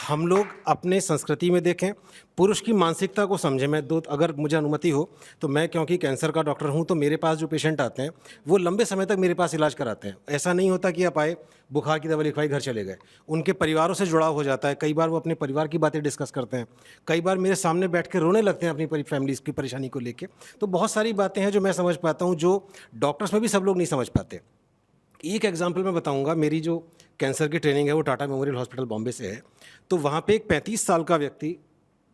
हम लोग अपने संस्कृति में देखें, पुरुष की मानसिकता को समझें। मैं अगर मुझे अनुमति हो तो मैं, क्योंकि कैंसर का डॉक्टर हूं, तो मेरे पास जो पेशेंट आते हैं वो लंबे समय तक मेरे पास इलाज कराते हैं। ऐसा नहीं होता कि आप आए, बुखार की दवा लिखवाई, घर चले गए। उनके परिवारों से जुड़ाव हो जाता है। कई बार वो अपने परिवार की बातें डिस्कस करते हैं, कई बार मेरे सामने बैठ के रोने लगते हैं अपनी फैमिली की परेशानी को लेकर। तो बहुत सारी बातें हैं जो मैं समझ पाता हूँ, जो डॉक्टर्स में भी सब लोग नहीं समझ पाते। एक एग्जाम्पल मैं बताऊंगा। मेरी जो कैंसर की ट्रेनिंग है वो टाटा मेमोरियल हॉस्पिटल बॉम्बे से है। तो वहाँ पे एक 35 साल का व्यक्ति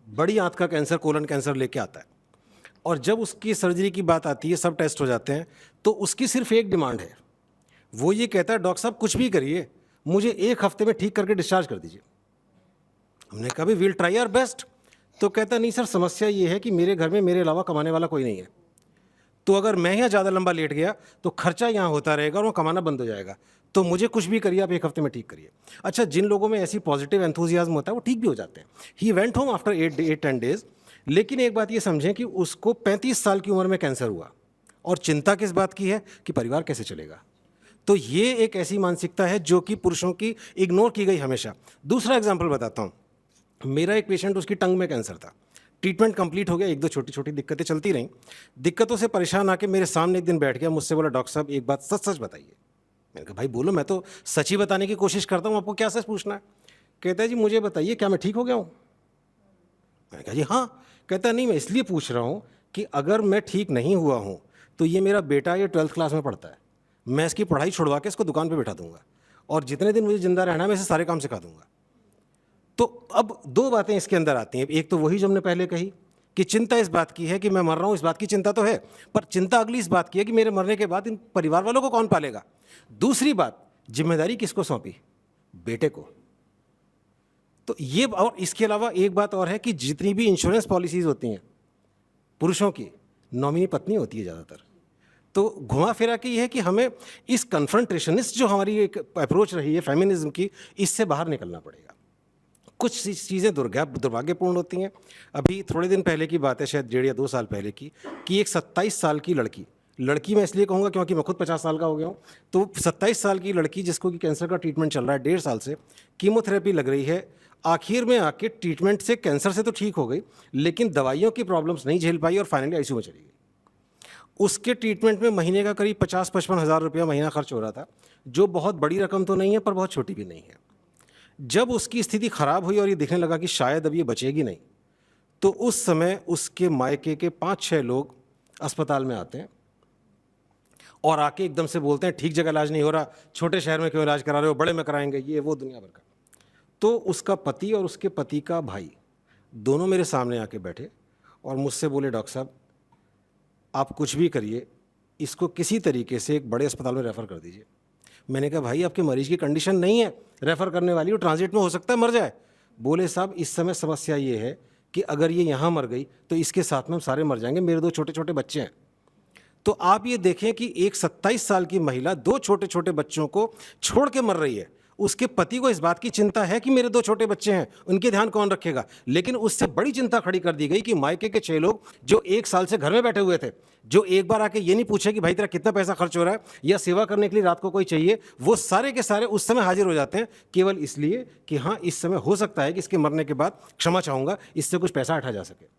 बड़ी आंत का कैंसर, कोलन कैंसर लेके आता है, और जब उसकी सर्जरी की बात आती है, सब टेस्ट हो जाते हैं, तो उसकी सिर्फ एक डिमांड है, वो ये कहता है डॉक्टर साहब कुछ भी करिए, मुझे 1 हफ्ते में ठीक करके डिस्चार्ज कर दीजिए। हमने कहा भी विल ट्राई आवर बेस्ट। तो कहता नहीं सर, समस्या ये है कि मेरे घर में मेरे अलावा कमाने वाला कोई नहीं है, तो अगर मैं यहाँ ज़्यादा लंबा लेट गया तो खर्चा यहाँ होता रहेगा और वो कमाना बंद हो जाएगा, तो मुझे कुछ भी करिए, आप 1 हफ्ते में ठीक करिए। अच्छा, जिन लोगों में ऐसी पॉजिटिव एंथुजियाज्म होता है वो ठीक भी हो जाते हैं। He went home after 8-10 days. लेकिन एक बात ये समझें कि उसको 35 साल की उम्र में कैंसर हुआ, और चिंता किस बात की है कि परिवार कैसे चलेगा। तो ये एक ऐसी मानसिकता है जो कि पुरुषों की इग्नोर की गई हमेशा। दूसरा एग्जाम्पल बताता हूँ। मेरा एक पेशेंट, उसकी टंग में कैंसर था, ट्रीटमेंट कंप्लीट हो गया, 1-2 छोटी छोटी दिक्कतें चलती रहीं। दिक्कतों से परेशान आके मेरे सामने एक दिन बैठ गया, मुझसे बोला डॉक्टर साहब एक बात सच सच बताइए। मैंने कहा भाई बोलो, मैं तो सच ही बताने की कोशिश करता हूँ, आपको क्या सच पूछना है। कहता है जी मुझे बताइए क्या मैं ठीक हो गया हूँ। मैंने कहा जी हाँ। कहता नहीं, मैं इसलिए पूछ रहा हूँ कि अगर मैं ठीक नहीं हुआ हूँ तो ये मेरा बेटा ये 12th क्लास में पढ़ता है, मैं इसकी पढ़ाई छुड़वा के इसको दुकान पर बैठा दूंगा, और जितने दिन मुझे जिंदा रहना है मैं इसे सारे काम सिखा दूंगा। तो अब 2 बातें इसके अंदर आती हैं। एक तो वही जो हमने पहले कही कि चिंता इस बात की है कि मैं मर रहा हूँ, इस बात की चिंता तो है, पर चिंता अगली इस बात की है कि मेरे मरने के बाद इन परिवार वालों को कौन पालेगा। दूसरी बात, जिम्मेदारी किसको सौंपी, बेटे को। तो ये, और इसके अलावा एक बात और है कि जितनी भी इंश्योरेंस पॉलिसीज होती हैं पुरुषों की, नॉमिनी पत्नी होती है ज़्यादातर। तो घुमा फिरा के ये है कि हमें इस कन्फ्रंटेशनिस्ट जो हमारी एक अप्रोच रही है फेमिनिज्म की, इससे बाहर निकलना पड़ेगा। कुछ चीज़ें दुर्भाग्यपूर्ण होती हैं। अभी थोड़े दिन पहले की बात है, शायद 1.5 या 2 साल पहले की, कि एक 27 साल की लड़की मैं इसलिए कहूँगा क्योंकि मैं खुद 50 साल का हो गया हूँ, तो 27 साल की लड़की जिसको कि कैंसर का ट्रीटमेंट चल रहा है 1.5 साल से, कीमोथेरेपी लग रही है, आखिर में आके ट्रीटमेंट से कैंसर से तो ठीक हो गई, लेकिन दवाइयों की प्रॉब्लम्स नहीं झेल पाई और फाइनली आईसीयू में चली गई। उसके ट्रीटमेंट में महीने का करीब 50-55 हज़ार रुपया महीना खर्च हो रहा था, जो बहुत बड़ी रकम तो नहीं है पर बहुत छोटी भी नहीं है। जब उसकी स्थिति खराब हुई और ये दिखने लगा कि शायद अब ये बचेगी नहीं, तो उस समय उसके मायके के 5-6 लोग अस्पताल में आते हैं और आके एकदम से बोलते हैं ठीक जगह इलाज नहीं हो रहा, छोटे शहर में क्यों इलाज करा रहे हो, बड़े में कराएंगे, ये वो दुनिया भर का। तो उसका पति और उसके पति का भाई दोनों मेरे सामने आके बैठे और मुझसे बोले डॉक्टर साहब आप कुछ भी करिए, इसको किसी तरीके से एक बड़े अस्पताल में रेफ़र कर दीजिए। मैंने कहा भाई आपके मरीज की कंडीशन नहीं है रेफ़र करने वाली, वो ट्रांजिट में हो सकता है मर जाए। बोले साहब इस समय समस्या ये है कि अगर ये यहाँ मर गई तो इसके साथ में हम सारे मर जाएंगे, मेरे 2 छोटे छोटे बच्चे हैं। तो आप ये देखें कि एक 27 साल की महिला 2 छोटे छोटे बच्चों को छोड़ के मर रही है। उसके पति को इस बात की चिंता है कि मेरे 2 छोटे बच्चे हैं, उनके ध्यान कौन रखेगा। लेकिन उससे बड़ी चिंता खड़ी कर दी गई कि मायके के 6 लोग जो 1 साल से घर में बैठे हुए थे, जो एक बार आके ये नहीं पूछे कि भाई तेरा कितना पैसा खर्च हो रहा है या सेवा करने के लिए रात को कोई चाहिए, वो सारे के सारे उस समय हाजिर हो जाते हैं केवल इसलिए कि हाँ इस समय हो सकता है कि इसके मरने के बाद क्षमा चाहूँगा, इससे कुछ पैसा उठा जा सके।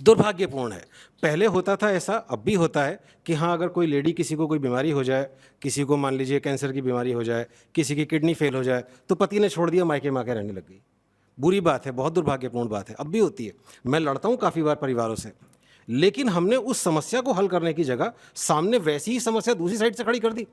दुर्भाग्यपूर्ण है। पहले होता था ऐसा, अब भी होता है कि हाँ अगर कोई लेडी किसी को कोई बीमारी हो जाए, किसी को मान लीजिए कैंसर की बीमारी हो जाए, किसी की किडनी फेल हो जाए, तो पति ने छोड़ दिया, मायके में आके रहने लग गई। बुरी बात है, बहुत दुर्भाग्यपूर्ण बात है, अब भी होती है। मैं लड़ता हूँ काफ़ी बार परिवारों से, लेकिन हमने उस समस्या को हल करने की जगह सामने वैसी ही समस्या दूसरी साइड से खड़ी कर दी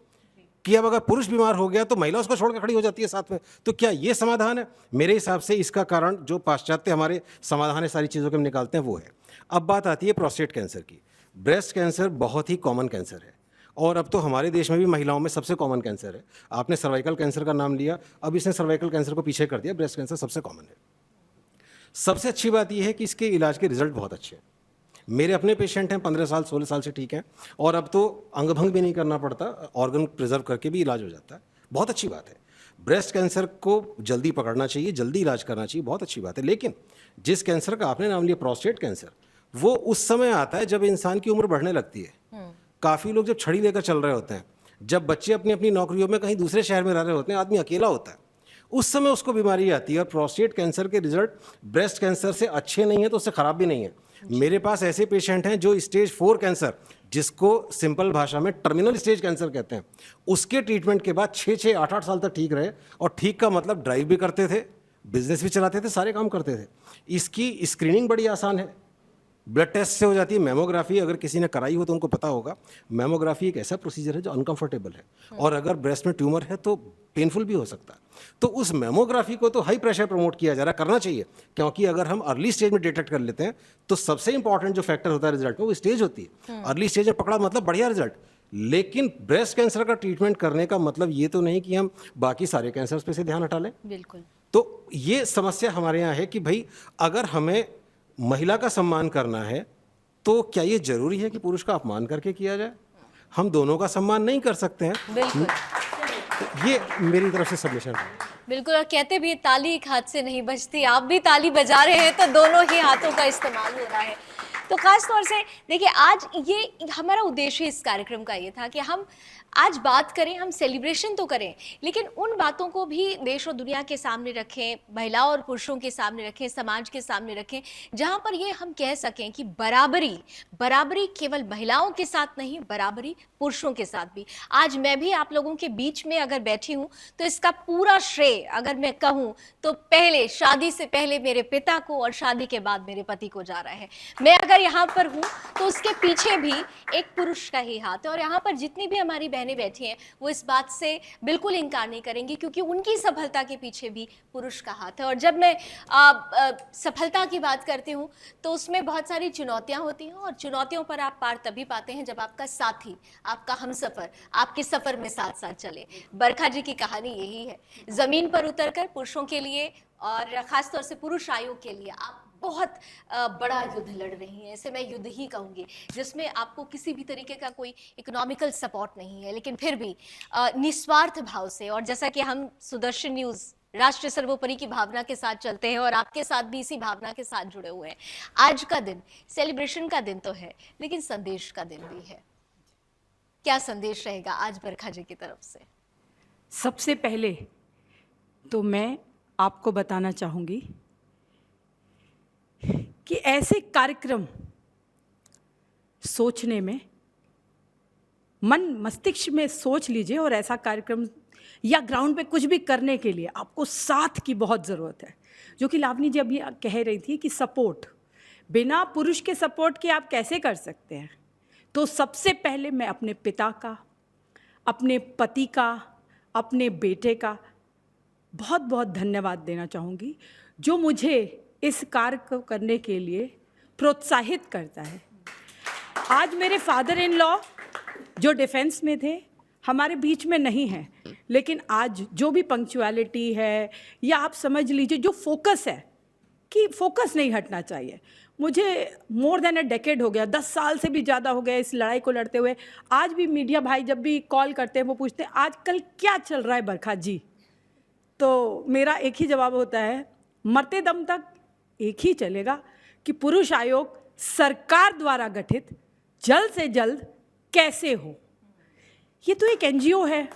कि अब अगर पुरुष बीमार हो गया तो महिला उसको छोड़ कर खड़ी हो जाती है साथ में। तो क्या ये समाधान है? मेरे हिसाब से इसका कारण जो पाश्चात्य हमारे समाधान है सारी चीज़ों के हम निकालते हैं वो है। अब बात आती है प्रोस्टेट कैंसर की। ब्रेस्ट कैंसर बहुत ही कॉमन कैंसर है और अब तो हमारे देश में भी महिलाओं में सबसे कॉमन कैंसर है। आपने सर्वाइकल कैंसर का नाम लिया, अब इसने सर्वाइकल कैंसर को पीछे कर दिया, ब्रेस्ट कैंसर सबसे कॉमन है। सबसे अच्छी बात यह है कि इसके इलाज के रिजल्ट बहुत अच्छे हैं। मेरे अपने पेशेंट हैं 15 साल 16 साल से ठीक हैं और अब तो अंग भंग भी नहीं करना पड़ता, ऑर्गन प्रिजर्व करके भी इलाज हो जाता है। बहुत अच्छी बात है। ब्रेस्ट कैंसर को जल्दी पकड़ना चाहिए, जल्दी इलाज करना चाहिए, बहुत अच्छी बात है। लेकिन जिस कैंसर का आपने नाम लिया प्रोस्टेट कैंसर, वो उस समय आता है जब इंसान की उम्र बढ़ने लगती है। काफ़ी लोग जब छड़ी लेकर चल रहे होते हैं, जब बच्चे अपनी अपनी नौकरियों में कहीं दूसरे शहर में रह रहे होते हैं, आदमी अकेला होता है, उस समय उसको बीमारी आती है। और प्रोस्टेट कैंसर के रिजल्ट ब्रेस्ट कैंसर से अच्छे नहीं है तो उससे ख़राब भी नहीं है। मेरे पास ऐसे पेशेंट हैं जो स्टेज 4 कैंसर, जिसको सिंपल भाषा में टर्मिनल स्टेज कैंसर कहते हैं, उसके ट्रीटमेंट के बाद 6-6 8-8 साल तक ठीक रहे। और ठीक का मतलब ड्राइव भी करते थे, बिजनेस भी चलाते थे, सारे काम करते थे। इसकी स्क्रीनिंग बड़ी आसान है, ब्लड टेस्ट से हो जाती है। मैमोग्राफी अगर किसी ने कराई हो तो उनको पता होगा, मैमोग्राफी एक ऐसा प्रोसीजर है जो अनकंफर्टेबल है और अगर ब्रेस्ट में ट्यूमर है तो पेनफुल भी हो सकता है। तो उस मैमोग्राफी को तो हाई प्रेशर प्रमोट किया जा रहा है, करना चाहिए, क्योंकि अगर हम अर्ली स्टेज में डिटेक्ट कर लेते हैं तो सबसे इंपॉर्टेंट जो फैक्टर होता है रिजल्ट में वो स्टेज होती है। अर्ली स्टेज में पकड़ा मतलब बढ़िया रिजल्ट, लेकिन ब्रेस्ट कैंसर का ट्रीटमेंट करने का मतलब ये तो नहीं कि हम बाकी सारे कैंसर्स पे से ध्यान हटा लें। बिल्कुल। तो ये समस्या हमारे यहाँ है कि भाई अगर हमें महिला का सम्मान करना है तो क्या ये जरूरी है कि पुरुष का अपमान करके किया जाए? हम दोनों का सम्मान नहीं कर सकते हैं। बिल्कुल ये मेरी तरफ से सबमिशन है। बिल्कुल। और कहते भी ताली एक हाथ से नहीं बजती, आप भी ताली बजा रहे हैं तो दोनों ही हाथों का इस्तेमाल हो रहा है। तो खास तौर से देखिए, आज ये हमारा उद्देश्य इस कार्यक्रम का ये था कि हम आज बात करें, हम सेलिब्रेशन तो करें, लेकिन उन बातों को भी देश और दुनिया के सामने रखें, महिलाओं और पुरुषों के सामने रखें, समाज के सामने रखें, जहां पर ये हम कह सकें कि बराबरी केवल महिलाओं के साथ नहीं, बराबरी पुरुषों के साथ भी। आज मैं भी आप लोगों के बीच में अगर बैठी हूं तो इसका पूरा श्रेय अगर मैं कहूं तो पहले, शादी से पहले मेरे पिता को और शादी के बाद मेरे पति को जा रहा है। मैं अगर यहाँ पर हूँ तो उसके पीछे भी एक पुरुष का ही हाथ है। और यहाँ पर जितनी भी हमारी बहनें बैठी हैं वो इस बात से बिल्कुल इनकार नहीं करेंगी, क्योंकि उनकी सफलता के पीछे भी पुरुष का हाथ है। और जब मैं सफलता की बात करती हूँ तो उसमें बहुत सारी चुनौतियाँ होती हैं, और चुनौतियों पर आप पार तभी पाते हैं जब आपका साथी, आपका हमसफर आपके सफर में साथ साथ चले। बरखा जी की कहानी यही है। जमीन पर उतरकर पुरुषों के लिए और खासतौर से पुरुष आयोग के लिए आप बहुत बड़ा युद्ध लड़ रही हैं। इसे मैं युद्ध ही कहूँगी, जिसमें आपको किसी भी तरीके का कोई इकोनॉमिकल सपोर्ट नहीं है, लेकिन फिर भी निस्वार्थ भाव से, और जैसा कि हम सुदर्शन न्यूज़ राष्ट्र सर्वोपरि की भावना के साथ चलते हैं और आपके साथ भी इसी भावना के साथ जुड़े हुए हैं। आज का दिन सेलिब्रेशन का दिन तो है, लेकिन संदेश का दिन भी है। क्या संदेश रहेगा आज बरखा जी की तरफ से? सबसे पहले तो मैं आपको बताना चाहूँगी कि ऐसे कार्यक्रम सोचने में, मन मस्तिष्क में सोच लीजिए, और ऐसा कार्यक्रम या ग्राउंड पे कुछ भी करने के लिए आपको साथ की बहुत ज़रूरत है। जो कि लावनी जी अभी कह रही थी कि सपोर्ट, बिना पुरुष के सपोर्ट के आप कैसे कर सकते हैं। तो सबसे पहले मैं अपने पिता का, अपने पति का, अपने बेटे का बहुत बहुत धन्यवाद देना चाहूँगी, जो मुझे इस कार्य को करने के लिए प्रोत्साहित करता है। आज मेरे फादर इन लॉ जो डिफेंस में थे हमारे बीच में नहीं है, लेकिन आज जो भी पंक्चुअलिटी है, या आप समझ लीजिए जो फोकस है, कि फोकस नहीं हटना चाहिए। मुझे मोर देन अ डेकेड हो गया, 10 साल से भी ज़्यादा हो गया इस लड़ाई को लड़ते हुए। आज भी मीडिया भाई जब भी कॉल करते हैं वो पूछते हैं आजकल क्या चल रहा है बरखा जी, तो मेरा एक ही जवाब होता है, मरते दम तक एक ही चलेगा कि पुरुष आयोग सरकार द्वारा गठित जल्द से जल्द कैसे हो। ये तो एक एनजीओ है।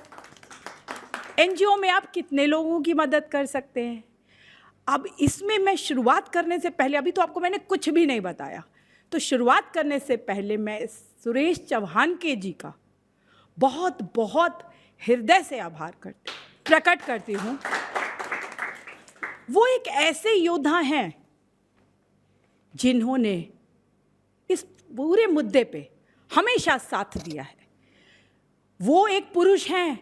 एनजीओ में आप कितने लोगों की मदद कर सकते हैं? अब इसमें मैं शुरुआत करने से पहले, अभी तो आपको मैंने कुछ भी नहीं बताया, तो शुरुआत करने से पहले मैं सुरेश चौहान के जी का बहुत बहुत हृदय से आभार प्रकट करती हूँ। वो एक ऐसे योद्धा हैं जिन्होंने इस पूरे मुद्दे पे हमेशा साथ दिया है। वो एक पुरुष हैं,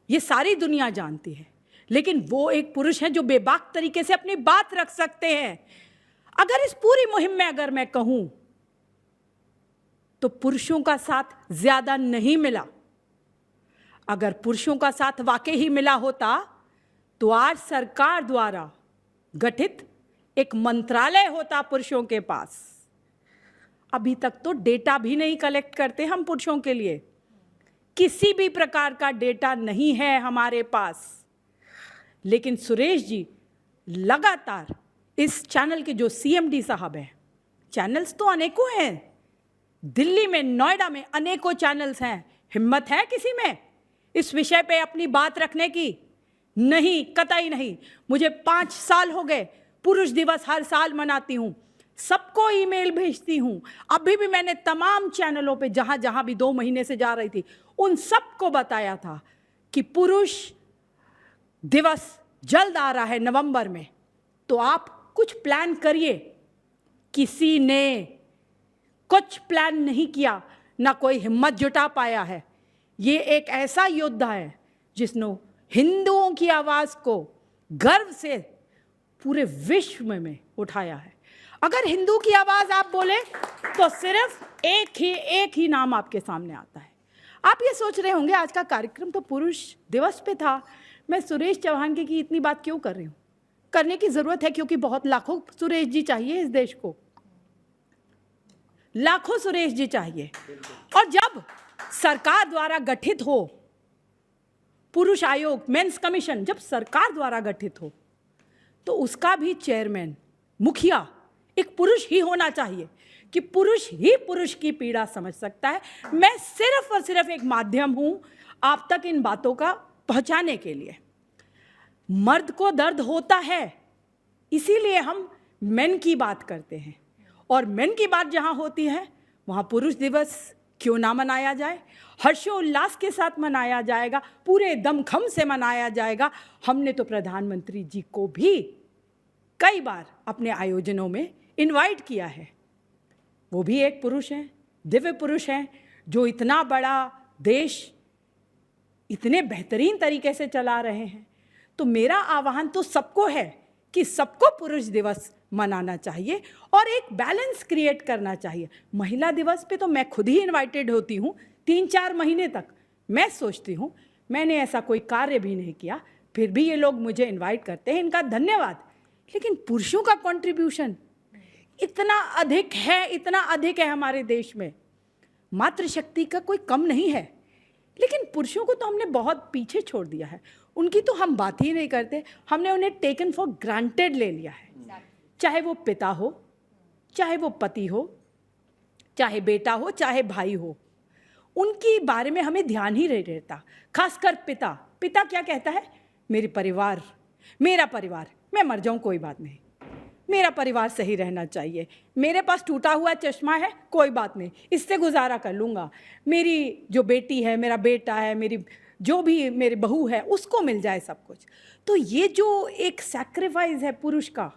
ये सारी दुनिया जानती है, लेकिन वो एक पुरुष हैं जो बेबाक तरीके से अपनी बात रख सकते हैं। अगर इस पूरी मुहिम में अगर मैं कहूं तो पुरुषों का साथ ज्यादा नहीं मिला। अगर पुरुषों का साथ वाकई ही मिला होता तो आज सरकार द्वारा गठित एक मंत्रालय होता पुरुषों के पास। अभी तक तो डेटा भी नहीं कलेक्ट करते हम पुरुषों के लिए, किसी भी प्रकार का डेटा नहीं है हमारे पास। लेकिन सुरेश जी लगातार इस चैनल के जो सीएमडी साहब हैं, चैनल्स तो अनेकों हैं, दिल्ली में, नोएडा में अनेकों चैनल्स हैं, हिम्मत है किसी में इस विषय पे अपनी बात रखने की? नहीं, कतई नहीं। मुझे 5 साल हो गए, पुरुष दिवस हर साल मनाती हूँ, सबको ईमेल भेजती हूँ। अभी भी मैंने तमाम चैनलों पे जहाँ जहाँ भी 2 महीने से जा रही थी उन सबको बताया था कि पुरुष दिवस जल्द आ रहा है नवंबर में, तो आप कुछ प्लान करिए। किसी ने कुछ प्लान नहीं किया, ना कोई हिम्मत जुटा पाया है। ये एक ऐसा योद्धा है जिसने हिंदुओं की आवाज़ को गर्व से पूरे विश्व में उठाया है। अगर हिंदू की आवाज़ आप बोले तो सिर्फ एक ही नाम आपके सामने आता है। आप ये सोच रहे होंगे आज का कार्यक्रम तो पुरुष दिवस पे था, मैं सुरेश चौहान की इतनी बात क्यों कर रही हूँ? करने की जरूरत है क्योंकि बहुत लाखों सुरेश जी चाहिए इस देश को, लाखों सुरेश जी चाहिए। और जब सरकार द्वारा गठित हो पुरुष आयोग, मेंस कमीशन, जब सरकार द्वारा गठित हो तो उसका भी चेयरमैन, मुखिया एक पुरुष ही होना चाहिए कि पुरुष ही पुरुष की पीड़ा समझ सकता है। मैं सिर्फ और सिर्फ एक माध्यम हूं आप तक इन बातों का पहुंचाने के लिए। मर्द को दर्द होता है, इसीलिए हम मेन की बात करते हैं, और मेन की बात जहां होती है वहां पुरुष दिवस क्यों ना मनाया जाए, हर्षोल्लास के साथ मनाया जाएगा, पूरे दमखम से मनाया जाएगा। हमने तो प्रधानमंत्री जी को भी कई बार अपने आयोजनों में इनवाइट किया है। वो भी एक पुरुष हैं, दिव्य पुरुष हैं, जो इतना बड़ा देश इतने बेहतरीन तरीके से चला रहे हैं। तो मेरा आह्वान तो सबको है कि सबको पुरुष दिवस मनाना चाहिए और एक बैलेंस क्रिएट करना चाहिए। महिला दिवस पे तो मैं खुद ही इनवाइटेड होती हूँ 3-4 महीने तक। मैं सोचती हूँ मैंने ऐसा कोई कार्य भी नहीं किया, फिर भी ये लोग मुझे इनवाइट करते हैं, इनका धन्यवाद। लेकिन पुरुषों का कंट्रीब्यूशन इतना अधिक है हमारे देश में। मातृशक्ति का कोई कम नहीं है, लेकिन पुरुषों को तो हमने बहुत पीछे छोड़ दिया है। उनकी तो हम बात ही नहीं करते, हमने उन्हें टेकन फॉर ग्रांटेड ले लिया है। चाहे वो पिता हो, चाहे वो पति हो, चाहे बेटा हो, चाहे भाई हो, उनकी बारे में हमें ध्यान ही नहीं रहता। खासकर पिता क्या कहता है? मेरा परिवार, मैं मर जाऊं कोई बात नहीं, मेरा परिवार सही रहना चाहिए, मेरे पास टूटा हुआ चश्मा है कोई बात नहीं, इससे गुजारा कर लूँगा, मेरी जो बेटी है, मेरा बेटा है, मेरी जो भी मेरी बहू है, उसको मिल जाए सब कुछ। तो ये जो एक सैक्रिफाइस है पुरुष का,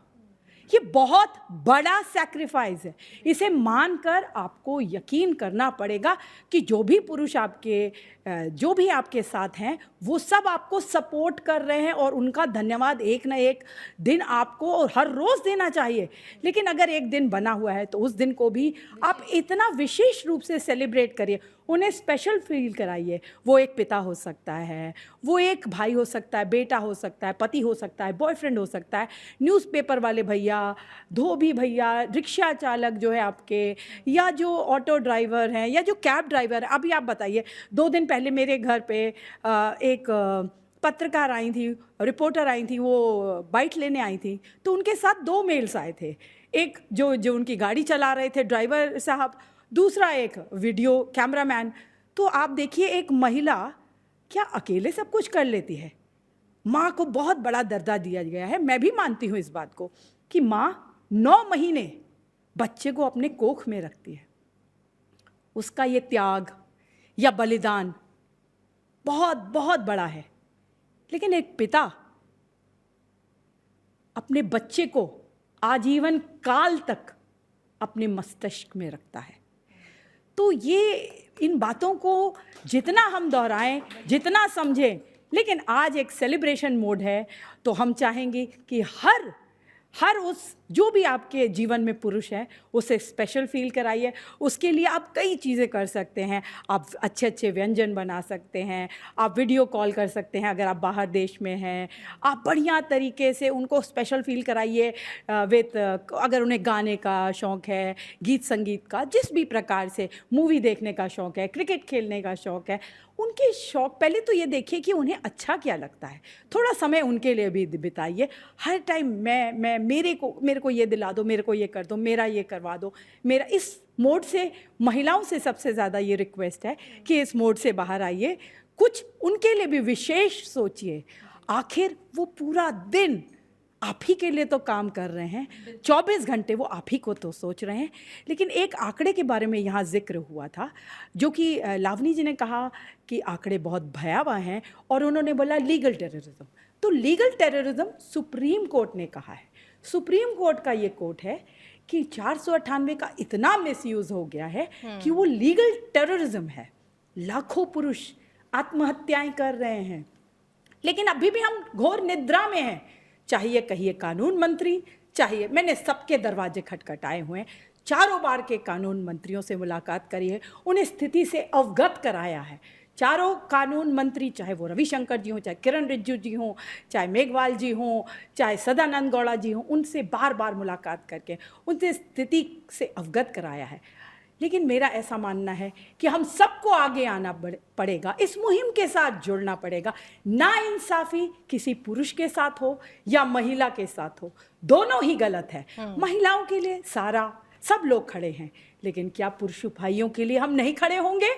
ये बहुत बड़ा सैक्रिफाइस है। इसे मानकर आपको यकीन करना पड़ेगा कि जो भी पुरुष जो भी आपके साथ हैं वो सब आपको सपोर्ट कर रहे हैं, और उनका धन्यवाद एक ना एक दिन आपको और हर रोज़ देना चाहिए। लेकिन अगर एक दिन बना हुआ है तो उस दिन को भी आप इतना विशेष रूप से सेलिब्रेट करिए, उन्हें स्पेशल फील कराइए। वो एक पिता हो सकता है, वो एक भाई हो सकता है, बेटा हो सकता है, पति हो सकता है, बॉयफ्रेंड हो सकता है, न्यूज़पेपर वाले भैया, धोबी भैया, रिक्शा चालक जो है आपके, या जो ऑटो ड्राइवर हैं, या जो कैब ड्राइवर है। अभी आप बताइए, 2 दिन पहले मेरे घर पे एक पत्रकार आई थी, रिपोर्टर आई थी, वो बाइट लेने आई थी, तो उनके साथ 2 मेल्स आए थे। एक जो उनकी गाड़ी चला रहे थे ड्राइवर साहब, दूसरा एक वीडियो कैमरामैन। तो आप देखिए, एक महिला क्या अकेले सब कुछ कर लेती है? माँ को बहुत बड़ा दर्जा दिया गया है। मैं भी मानती हूँ इस बात को कि माँ 9 महीने बच्चे को अपने कोख में रखती है। उसका ये त्याग या बलिदान बहुत बहुत बड़ा है। लेकिन एक पिता अपने बच्चे को आजीवन काल तक अपने मस्तिष्क में रखता है। तो ये इन बातों को जितना हम दोहराएं, जितना समझें, लेकिन आज एक सेलिब्रेशन मोड है, तो हम चाहेंगे कि हर उस जो भी आपके जीवन में पुरुष है उसे स्पेशल फील कराइए। उसके लिए आप कई चीज़ें कर सकते हैं। आप अच्छे अच्छे व्यंजन बना सकते हैं, आप वीडियो कॉल कर सकते हैं अगर आप बाहर देश में हैं, आप बढ़िया तरीके से उनको स्पेशल फील कराइए अगर उन्हें गाने का शौक़ है, गीत संगीत का, जिस भी प्रकार से, मूवी देखने का शौक़ है, क्रिकेट खेलने का शौक़ है, उनके शौक़ पहले तो ये देखिए कि उन्हें अच्छा क्या लगता है। थोड़ा समय उनके लिए भी बिताइए। हर टाइम मैं मेरे को ये दिला दो, मेरे को ये कर दो, मेरा ये करवा दो, मेरा इस मोड से, महिलाओं से सबसे ज़्यादा ये रिक्वेस्ट है कि इस मोड से बाहर आइए। कुछ उनके लिए भी विशेष सोचिए। आखिर वो पूरा दिन आप ही के लिए तो काम कर रहे हैं, 24 घंटे वो आप ही को तो सोच रहे हैं। लेकिन एक आंकड़े के बारे में यहाँ जिक्र हुआ था, जो कि लावनी जी ने कहा कि आंकड़े बहुत भयावह हैं, और उन्होंने बोला लीगल टेररिज्म। तो लीगल टेररिज्म सुप्रीम कोर्ट ने कहा है। सुप्रीम कोर्ट का ये कोर्ट है कि 498 का इतना मिसयूज़ हो गया है कि वो लीगल टेररिज्म है। लाखों पुरुष आत्महत्याएं कर रहे हैं, लेकिन अभी भी हम घोर निद्रा में हैं। चाहिए कहिए कानून मंत्री, चाहिए, मैंने सबके दरवाजे खटखटाए हुए हैं, चारों बार के कानून मंत्रियों से मुलाकात करी है, उन्हें स्थिति से अवगत कराया है। चारों कानून मंत्री, चाहे वो रविशंकर जी हों, चाहे किरण रिजिजू जी हों, चाहे मेघवाल जी हों, चाहे सदानंद गौड़ा जी हों, उनसे बार बार मुलाकात करके उनसे स्थिति से अवगत कराया है। लेकिन मेरा ऐसा मानना है कि हम सबको आगे आना पड़ेगा, इस मुहिम के साथ जुड़ना पड़ेगा। नाइंसाफ़ी किसी पुरुष के साथ हो या महिला के साथ हो, दोनों ही गलत है। महिलाओं के लिए सब लोग खड़े हैं, लेकिन क्या पुरुष भाइयों के लिए हम नहीं खड़े होंगे?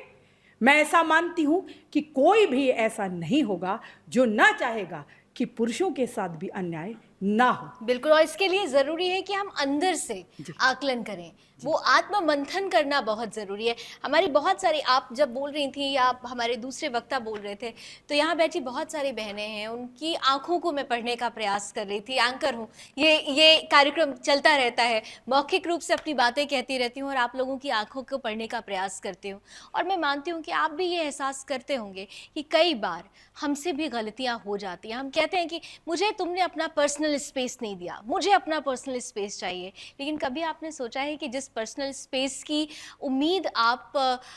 मैं ऐसा मानती हूँ कि कोई भी ऐसा नहीं होगा जो ना चाहेगा कि पुरुषों के साथ भी अन्याय ना हो। बिल्कुल, और इसके लिए ज़रूरी है कि हम अंदर से आकलन करें, वो आत्म मंथन करना बहुत ज़रूरी है। हमारी बहुत सारी, आप जब बोल रही थी या हमारे दूसरे वक्ता बोल रहे थे, तो यहाँ बैठी बहुत सारी बहनें हैं, उनकी आंखों को मैं पढ़ने का प्रयास कर रही थी। एंकर हूँ, ये कार्यक्रम चलता रहता है, मौखिक रूप से अपनी बातें कहती रहती हूँ और आप लोगों की आंखों को पढ़ने का प्रयास करती हूँ। और मैं मानती हूँ कि आप भी ये एहसास करते होंगे कि कई बार हमसे भी गलतियाँ हो जाती हैं। हम कहते हैं कि मुझे तुमने अपना पर्सनल स्पेस नहीं दिया, मुझे अपना पर्सनल स्पेस चाहिए। लेकिन कभी आपने सोचा है कि जिस पर्सनल स्पेस की उम्मीद आप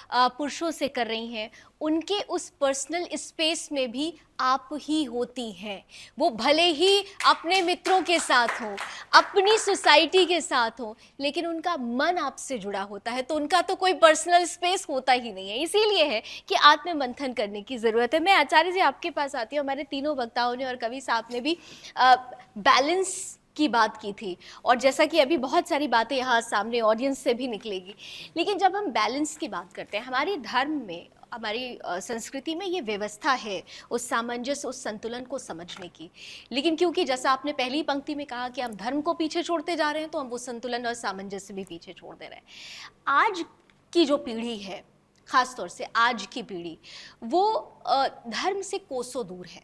पुरुषों से कर रही हैं, उनके उस पर्सनल स्पेस में भी आप ही होती हैं। वो भले ही अपने मित्रों के साथ हो, अपनी सोसाइटी के साथ हो, लेकिन उनका मन आपसे जुड़ा होता है, तो उनका तो कोई पर्सनल स्पेस होता ही नहीं है। इसीलिए है कि आत्म मंथन करने की ज़रूरत है। मैं आचार्य जी आपके पास आती हूँ। हमारे तीनों वक्ताओं ने और कवि साहब ने भी बैलेंस की बात की थी, और जैसा कि अभी बहुत सारी बातें यहाँ सामने ऑडियंस से भी निकलेगी। लेकिन जब हम बैलेंस की बात करते हैं, हमारे धर्म में, हमारी संस्कृति में ये व्यवस्था है उस सामंजस्य, उस संतुलन को समझने की। लेकिन क्योंकि जैसा आपने पहली पंक्ति में कहा कि हम धर्म को पीछे छोड़ते जा रहे हैं, तो हम वो संतुलन और सामंजस्य भी पीछे छोड़ दे रहे हैं। आज की जो पीढ़ी है, ख़ास तौर से आज की पीढ़ी, वो धर्म से कोसों दूर है।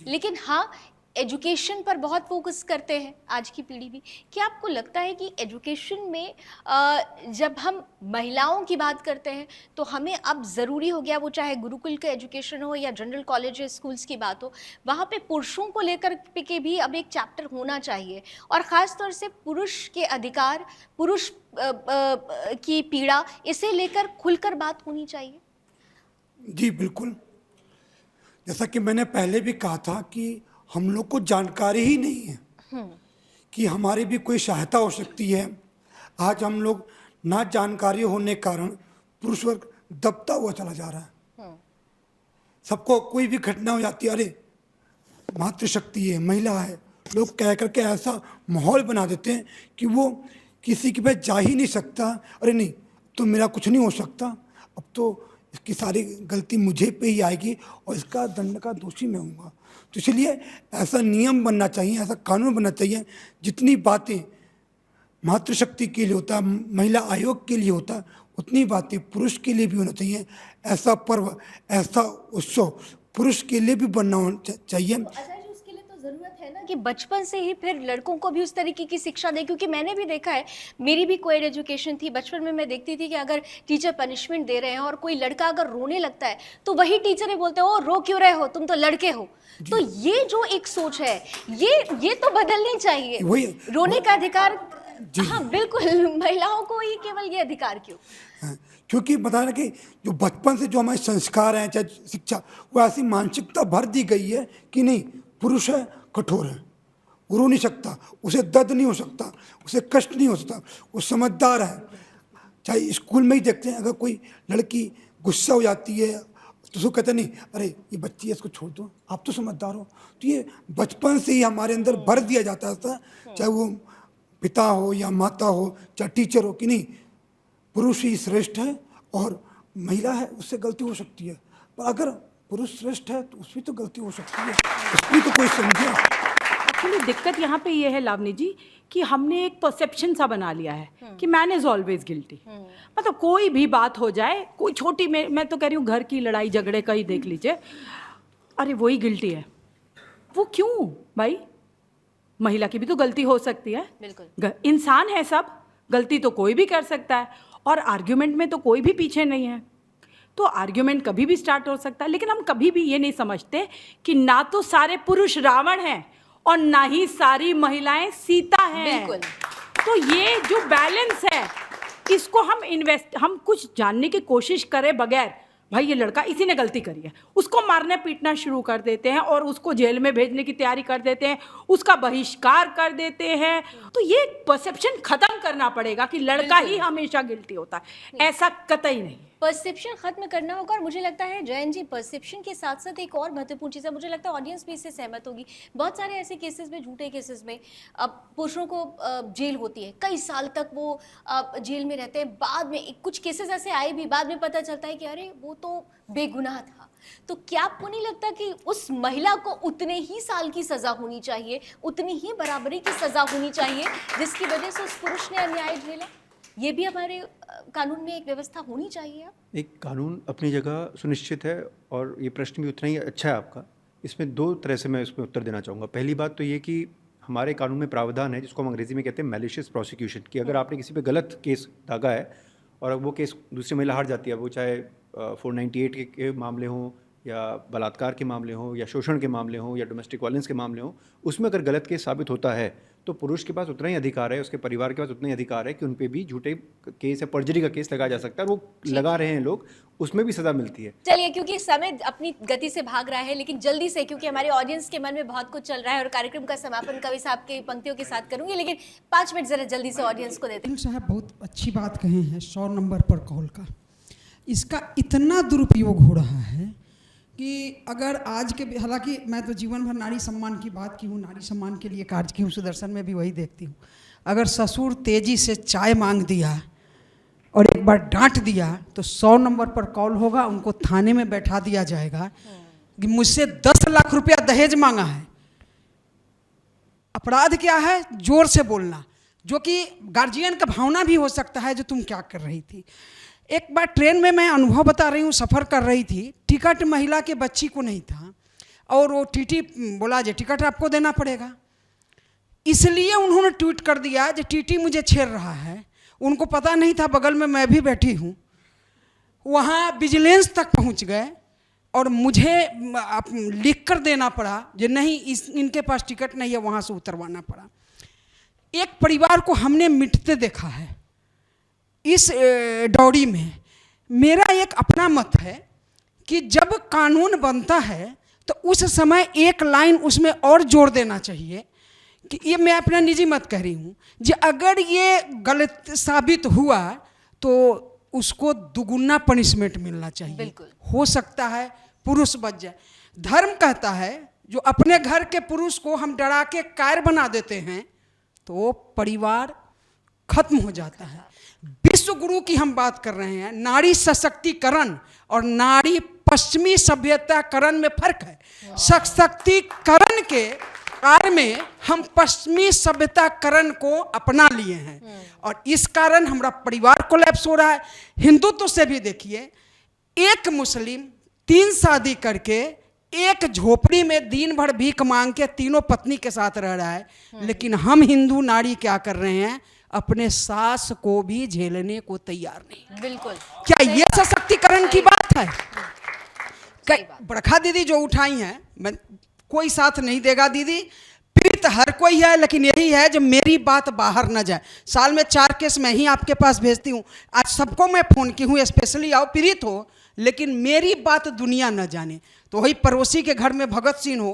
लेकिन हाँ, एजुकेशन पर बहुत फोकस करते हैं आज की पीढ़ी भी। क्या आपको लगता है कि एजुकेशन में जब हम महिलाओं की बात करते हैं, तो हमें अब ज़रूरी हो गया, वो चाहे गुरुकुल का एजुकेशन हो या जनरल कॉलेज या स्कूल्स की बात हो, वहाँ पे पुरुषों को लेकर के भी अब एक चैप्टर होना चाहिए, और ख़ास तौर से पुरुष के अधिकार, पुरुष की पीड़ा, इसे लेकर खुलकर बात होनी चाहिए? जी बिल्कुल, जैसा कि मैंने पहले भी कहा था कि हम लोग को जानकारी ही नहीं है कि हमारी भी कोई सहायता हो सकती है। आज हम लोग ना जानकारी होने के कारण पुरुष वर्ग दबता हुआ चला जा रहा है। सबको कोई भी घटना हो जाती है, अरे मातृशक्ति है, महिला है, लोग कह करके ऐसा माहौल बना देते हैं कि वो किसी के पे जा ही नहीं सकता। अरे नहीं, तो मेरा कुछ नहीं हो सकता, अब तो इसकी सारी गलती मुझे पे ही आएगी और इसका दंड का दोषी मैं हूँगा। तो इसलिए ऐसा नियम बनना चाहिए, ऐसा कानून बनना चाहिए, जितनी बातें मातृशक्ति के लिए होता है, महिला आयोग के लिए होता है, उतनी बातें पुरुष के लिए भी होना चाहिए। ऐसा पर्व, ऐसा उत्सव पुरुष के लिए भी बनना चाहिए। उसके लिए तो ज़रूरत है ना कि बचपन से ही फिर लड़कों को भी उस तरीके की शिक्षा दे। क्योंकि मैंने भी देखा है, मेरी भी कोएड एजुकेशन थी। बचपन में मैं देखती थी कि अगर टीचर पनिशमेंट दे रहे हैं और कोई लड़का अगर रोने लगता है, तो वही टीचर बोलते हैं, ओ रो क्यों रहे हो, तुम तो लड़के हो। तो ये जो एक सोच है, ये तो बदलनी चाहिए। रोने का अधिकार, हाँ बिल्कुल, महिलाओं को ही केवल ये अधिकार क्यों? क्योंकि बता रहे कि जो बचपन से जो हमारे संस्कार हैं, चाहे शिक्षा, वो ऐसी मानसिकता भर दी गई है कि नहीं, पुरुष है कठोर है, वो रो नहीं सकता, उसे दर्द नहीं हो सकता, उसे कष्ट नहीं हो सकता, वो समझदार है। चाहे स्कूल में ही देखते हैं, अगर कोई लड़की गुस्सा हो जाती है तो उसको कहते नहीं, अरे ये बच्ची है, इसको छोड़ दो, आप तो समझदार हो। तो ये बचपन से ही हमारे अंदर भर दिया जाता था, चाहे वो पिता हो या माता हो, चाहे टीचर हो, कि नहीं, पुरुष ही श्रेष्ठ है और महिला है, उससे गलती हो सकती है। पर अगर पुरुष श्रेष्ठ है तो उसकी तो गलती हो सकती है, उसकी तो कोई समझे। एक्चुअली दिक्कत यहाँ पे ये है लावनी जी कि हमने एक परसेप्शन सा बना लिया है कि मैन इज ऑलवेज गिल्टी। मतलब कोई भी बात हो जाए, कोई छोटी, मैं तो कह रही हूँ घर की लड़ाई झगड़े का ही देख लीजिए, अरे वही गिल्टी है। वो क्यों भाई, महिला की भी तो गलती हो सकती है। बिल्कुल, इंसान है सब, गलती तो कोई भी कर सकता है, और आर्ग्यूमेंट में तो कोई भी पीछे नहीं है। तो आर्ग्यूमेंट कभी भी स्टार्ट हो सकता है। लेकिन हम कभी भी ये नहीं समझते कि ना तो सारे पुरुष रावण हैं और ना ही सारी महिलाएं सीता हैं। बिल्कुल। तो ये जो बैलेंस है, इसको हम कुछ जानने की कोशिश करें बगैर, भाई ये लड़का इसी ने गलती करी है, उसको मारने पीटना शुरू कर देते हैं और उसको जेल में भेजने की तैयारी कर देते हैं, उसका बहिष्कार कर देते हैं। तो ये परसेप्शन खत्म करना पड़ेगा कि लड़का ही हमेशा गिल्टी होता है, ऐसा कतई नहीं। परसेप्शन खत्म करना होगा। और मुझे लगता है जयंत जी, परसेप्शन के साथ साथ एक और महत्वपूर्ण चीज़ है, मुझे लगता है ऑडियंस भी इससे सहमत होगी, बहुत सारे ऐसे केसेस में, झूठे केसेस में अब पुरुषों को जेल होती है, कई साल तक वो जेल में रहते हैं, बाद में कुछ केसेस ऐसे आए भी, बाद में पता चलता है कि अरे वो तो बेगुनाह था। तो क्या आपको नहीं लगता कि उस महिला को उतने ही साल की सजा होनी चाहिए, उतनी ही बराबरी की सजा होनी चाहिए जिसकी वजह से उस पुरुष ने अन्याय झेला? ये भी हमारे कानून में एक व्यवस्था होनी चाहिए। एक कानून अपनी जगह सुनिश्चित है और ये प्रश्न भी उतना ही अच्छा है आपका। इसमें दो तरह से मैं इसमें उत्तर देना चाहूँगा। पहली बात तो ये कि हमारे कानून में प्रावधान है जिसको हम अंग्रेजी में कहते हैं मैलिशियस प्रोसिक्यूशन, कि अगर आपने किसी पे गलत केस दागा है और वो केस दूसरी महिला हार जाती है, वो चाहे 498 के मामले हों या बलात्कार के मामले हों या शोषण के मामले हों या डोमेस्टिक वायलेंस के मामले हों, उसमें अगर गलत केस साबित होता है तो पुरुष के पास उतना ही अधिकार है, उसके परिवार के पास उतना ही अधिकार है कि उन पे भी झूठे केस या पर्जरी का केस लगाया जा सकता है, और वो लगा रहे हैं लोग, उसमें भी सज़ा मिलती है। चलिए, क्योंकि समय अपनी गति से भाग रहा है, लेकिन जल्दी से, क्योंकि हमारे ऑडियंस के मन में बहुत कुछ चल रहा है और कार्यक्रम का समापन कवि साहब की पंक्तियों के साथ करूंगी, लेकिन 5 मिनट जरा जल्दी से ऑडियंस को देते हैं। साहब बहुत अच्छी बात कहे हैं 100 नंबर पर कॉल का। इसका इतना दुरुपयोग हो रहा है कि अगर आज के, हालांकि मैं तो जीवन भर नारी सम्मान की बात की हूँ, नारी सम्मान के लिए कार्य की हूँ, सुदर्शन में भी वही देखती हूँ। अगर ससुर तेजी से चाय मांग दिया और एक बार डांट दिया तो 100 नंबर पर कॉल होगा, उनको थाने में बैठा दिया जाएगा कि मुझसे 10 लाख रुपया दहेज मांगा है। अपराध क्या है? जोर से बोलना, जो कि गार्जियन का भावना भी हो सकता है, जो तुम क्या कर रही थी। एक बार ट्रेन में मैं अनुभव बता रही हूँ, सफ़र कर रही थी, टिकट महिला के बच्ची को नहीं था और वो टीटी बोला जे टिकट आपको देना पड़ेगा, इसलिए उन्होंने ट्वीट कर दिया जे टीटी मुझे छेड़ रहा है। उनको पता नहीं था बगल में मैं भी बैठी हूँ। वहाँ विजिलेंस तक पहुँच गए और मुझे लिख कर देना पड़ा जो नहीं इनके पास टिकट नहीं है, वहाँ से उतरवाना पड़ा। एक परिवार को हमने मिटते देखा है इस दौड़ी में। मेरा एक अपना मत है कि जब कानून बनता है तो उस समय एक लाइन उसमें और जोड़ देना चाहिए कि ये मैं अपना निजी मत कह रही हूँ, जो अगर ये गलत साबित हुआ तो उसको दुगुना पनिशमेंट मिलना चाहिए। बिल्कुल। हो सकता है पुरुष बच जाए। धर्म कहता है जो अपने घर के पुरुष को हम डरा के कायर बना देते हैं तो परिवार खत्म हो जाता है। विश्व गुरु की हम बात कर रहे हैं। नारी सशक्तिकरण और नारी पश्चिमी सभ्यताकरण में फर्क है। सशक्तिकरण के कार्य में हम पश्चिमी सभ्यताकरण को अपना लिए हैं और इस कारण हमारा परिवार कोलैप्स हो रहा है। हिंदुत्व से भी देखिए, एक मुस्लिम 3 शादी करके एक झोपड़ी में दिन भर भीख मांग के तीनों पत्नी के साथ रह रहा है, लेकिन हम हिंदू नारी क्या कर रहे हैं? अपने सास को भी झेलने को तैयार नहीं। बिल्कुल। क्या ये सशक्तिकरण की बात है? बरखा दीदी जो उठाई हैं, मैं कोई साथ नहीं देगा दीदी, पीड़ित हर कोई है, लेकिन यही है जो मेरी बात बाहर न जाए। साल में 4 केस मैं ही आपके पास भेजती हूँ। आज सबको मैं फ़ोन की हूँ, स्पेशली आओ पीड़ित हो, लेकिन मेरी बात दुनिया न जाने। तो वही पड़ोसी के घर में भगत सिंह हो।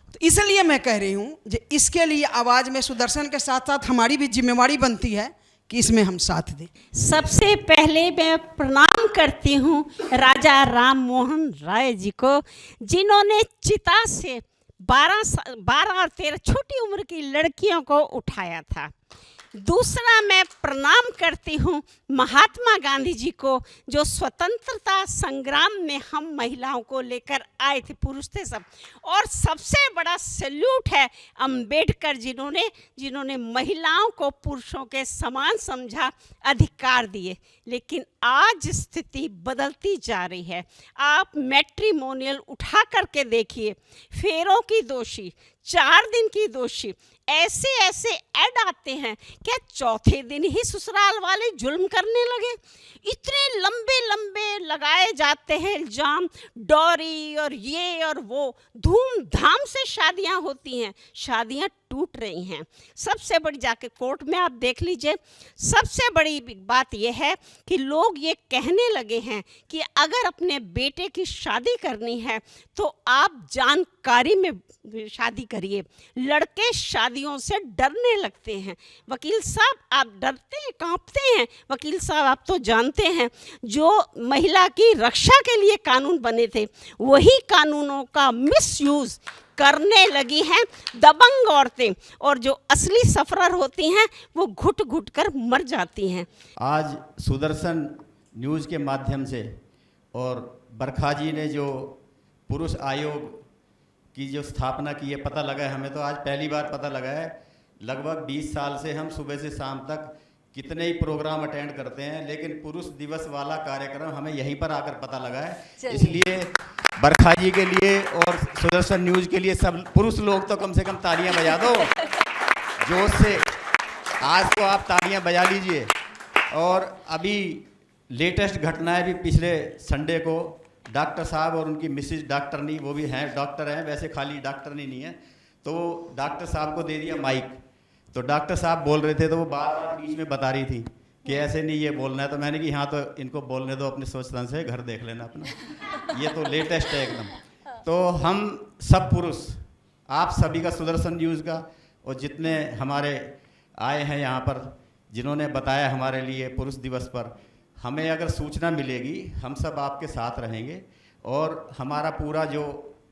तो इसलिए मैं कह रही हूँ कि इसके लिए आवाज़ में सुदर्शन के साथ साथ हमारी भी जिम्मेवारी बनती है कि इसमें हम साथ दें। सबसे पहले मैं प्रणाम करती हूँ राजा राम मोहन राय जी को, जिन्होंने चिता से 12 और 13 छोटी उम्र की लड़कियों को उठाया था। दूसरा मैं प्रणाम करती हूँ महात्मा गांधी जी को, जो स्वतंत्रता संग्राम में हम महिलाओं को लेकर आए थे, पुरुष थे सब। और सबसे बड़ा सैल्यूट है अंबेडकर जिन्होंने महिलाओं को पुरुषों के समान समझा, अधिकार दिए। लेकिन आज स्थिति बदलती जा रही है। आप मैट्रिमोनियल उठा करके देखिए, फेरों की दोषी, 4 दिन की दोषी, ऐसे ऐड आते हैं। क्या चौथे दिन ही ससुराल वाले जुल्म करने लगे? इतने लंबे लंबे लगाए जाते हैं इल्जाम, डॉरी और ये और वो। धूमधाम से शादियां होती हैं, शादियां टूट रही हैं। सबसे बड़ी जाके कोर्ट में आप देख लीजिए, सबसे बड़ी बात यह है कि लोग ये कहने लगे हैं कि अगर अपने बेटे की शादी करनी है तो आप जानकारी में शादी करिए। लड़के शादियों से डरने लगते हैं। वकील साहब, आप डरते हैं, कांपते हैं? वकील साहब, आप तो जानते हैं जो महिला की रक्षा के लिए कानून बने थे वही कानूनों का मिसयूज करने लगी हैं दबंग औरतें, और जो असली सफरर होती हैं वो घुट घुट कर मर जाती हैं। आज सुदर्शन न्यूज़ के माध्यम से और बरखा जी ने जो पुरुष आयोग की जो स्थापना की है, पता लगा है, हमें तो आज पहली बार पता लगा है। लगभग 20 साल से हम सुबह से शाम तक कितने ही प्रोग्राम अटेंड करते हैं, लेकिन पुरुष दिवस वाला कार्यक्रम हमें यहीं पर आकर पता लगा है। इसलिए बरखा जी के लिए और सुदर्शन न्यूज़ के लिए सब पुरुष लोग तो कम से कम तालियां बजा दो जोश से। आज तो आप तालियां बजा लीजिए। और अभी लेटेस्ट घटनाएं भी पिछले संडे को डॉक्टर साहब और उनकी मिसेज डॉक्टरनी, वो भी हैं डॉक्टर हैं, वैसे खाली डॉक्टरनी नहीं है, तो डॉक्टर साहब को दे दिया माइक। तो डॉक्टर साहब बोल रहे थे तो वो बार बार बीच में बता रही थी कि ऐसे नहीं, ये बोलना है। तो मैंने कि हाँ, तो इनको बोलने दो, अपने सोचतन से घर देख लेना अपना, ये तो लेटेस्ट है एकदम। तो हम सब पुरुष, आप सभी का, सुदर्शन न्यूज़ का, और जितने हमारे आए हैं यहाँ पर, जिन्होंने बताया हमारे लिए पुरुष दिवस पर, हमें अगर सूचना मिलेगी हम सब आपके साथ रहेंगे। और हमारा पूरा जो,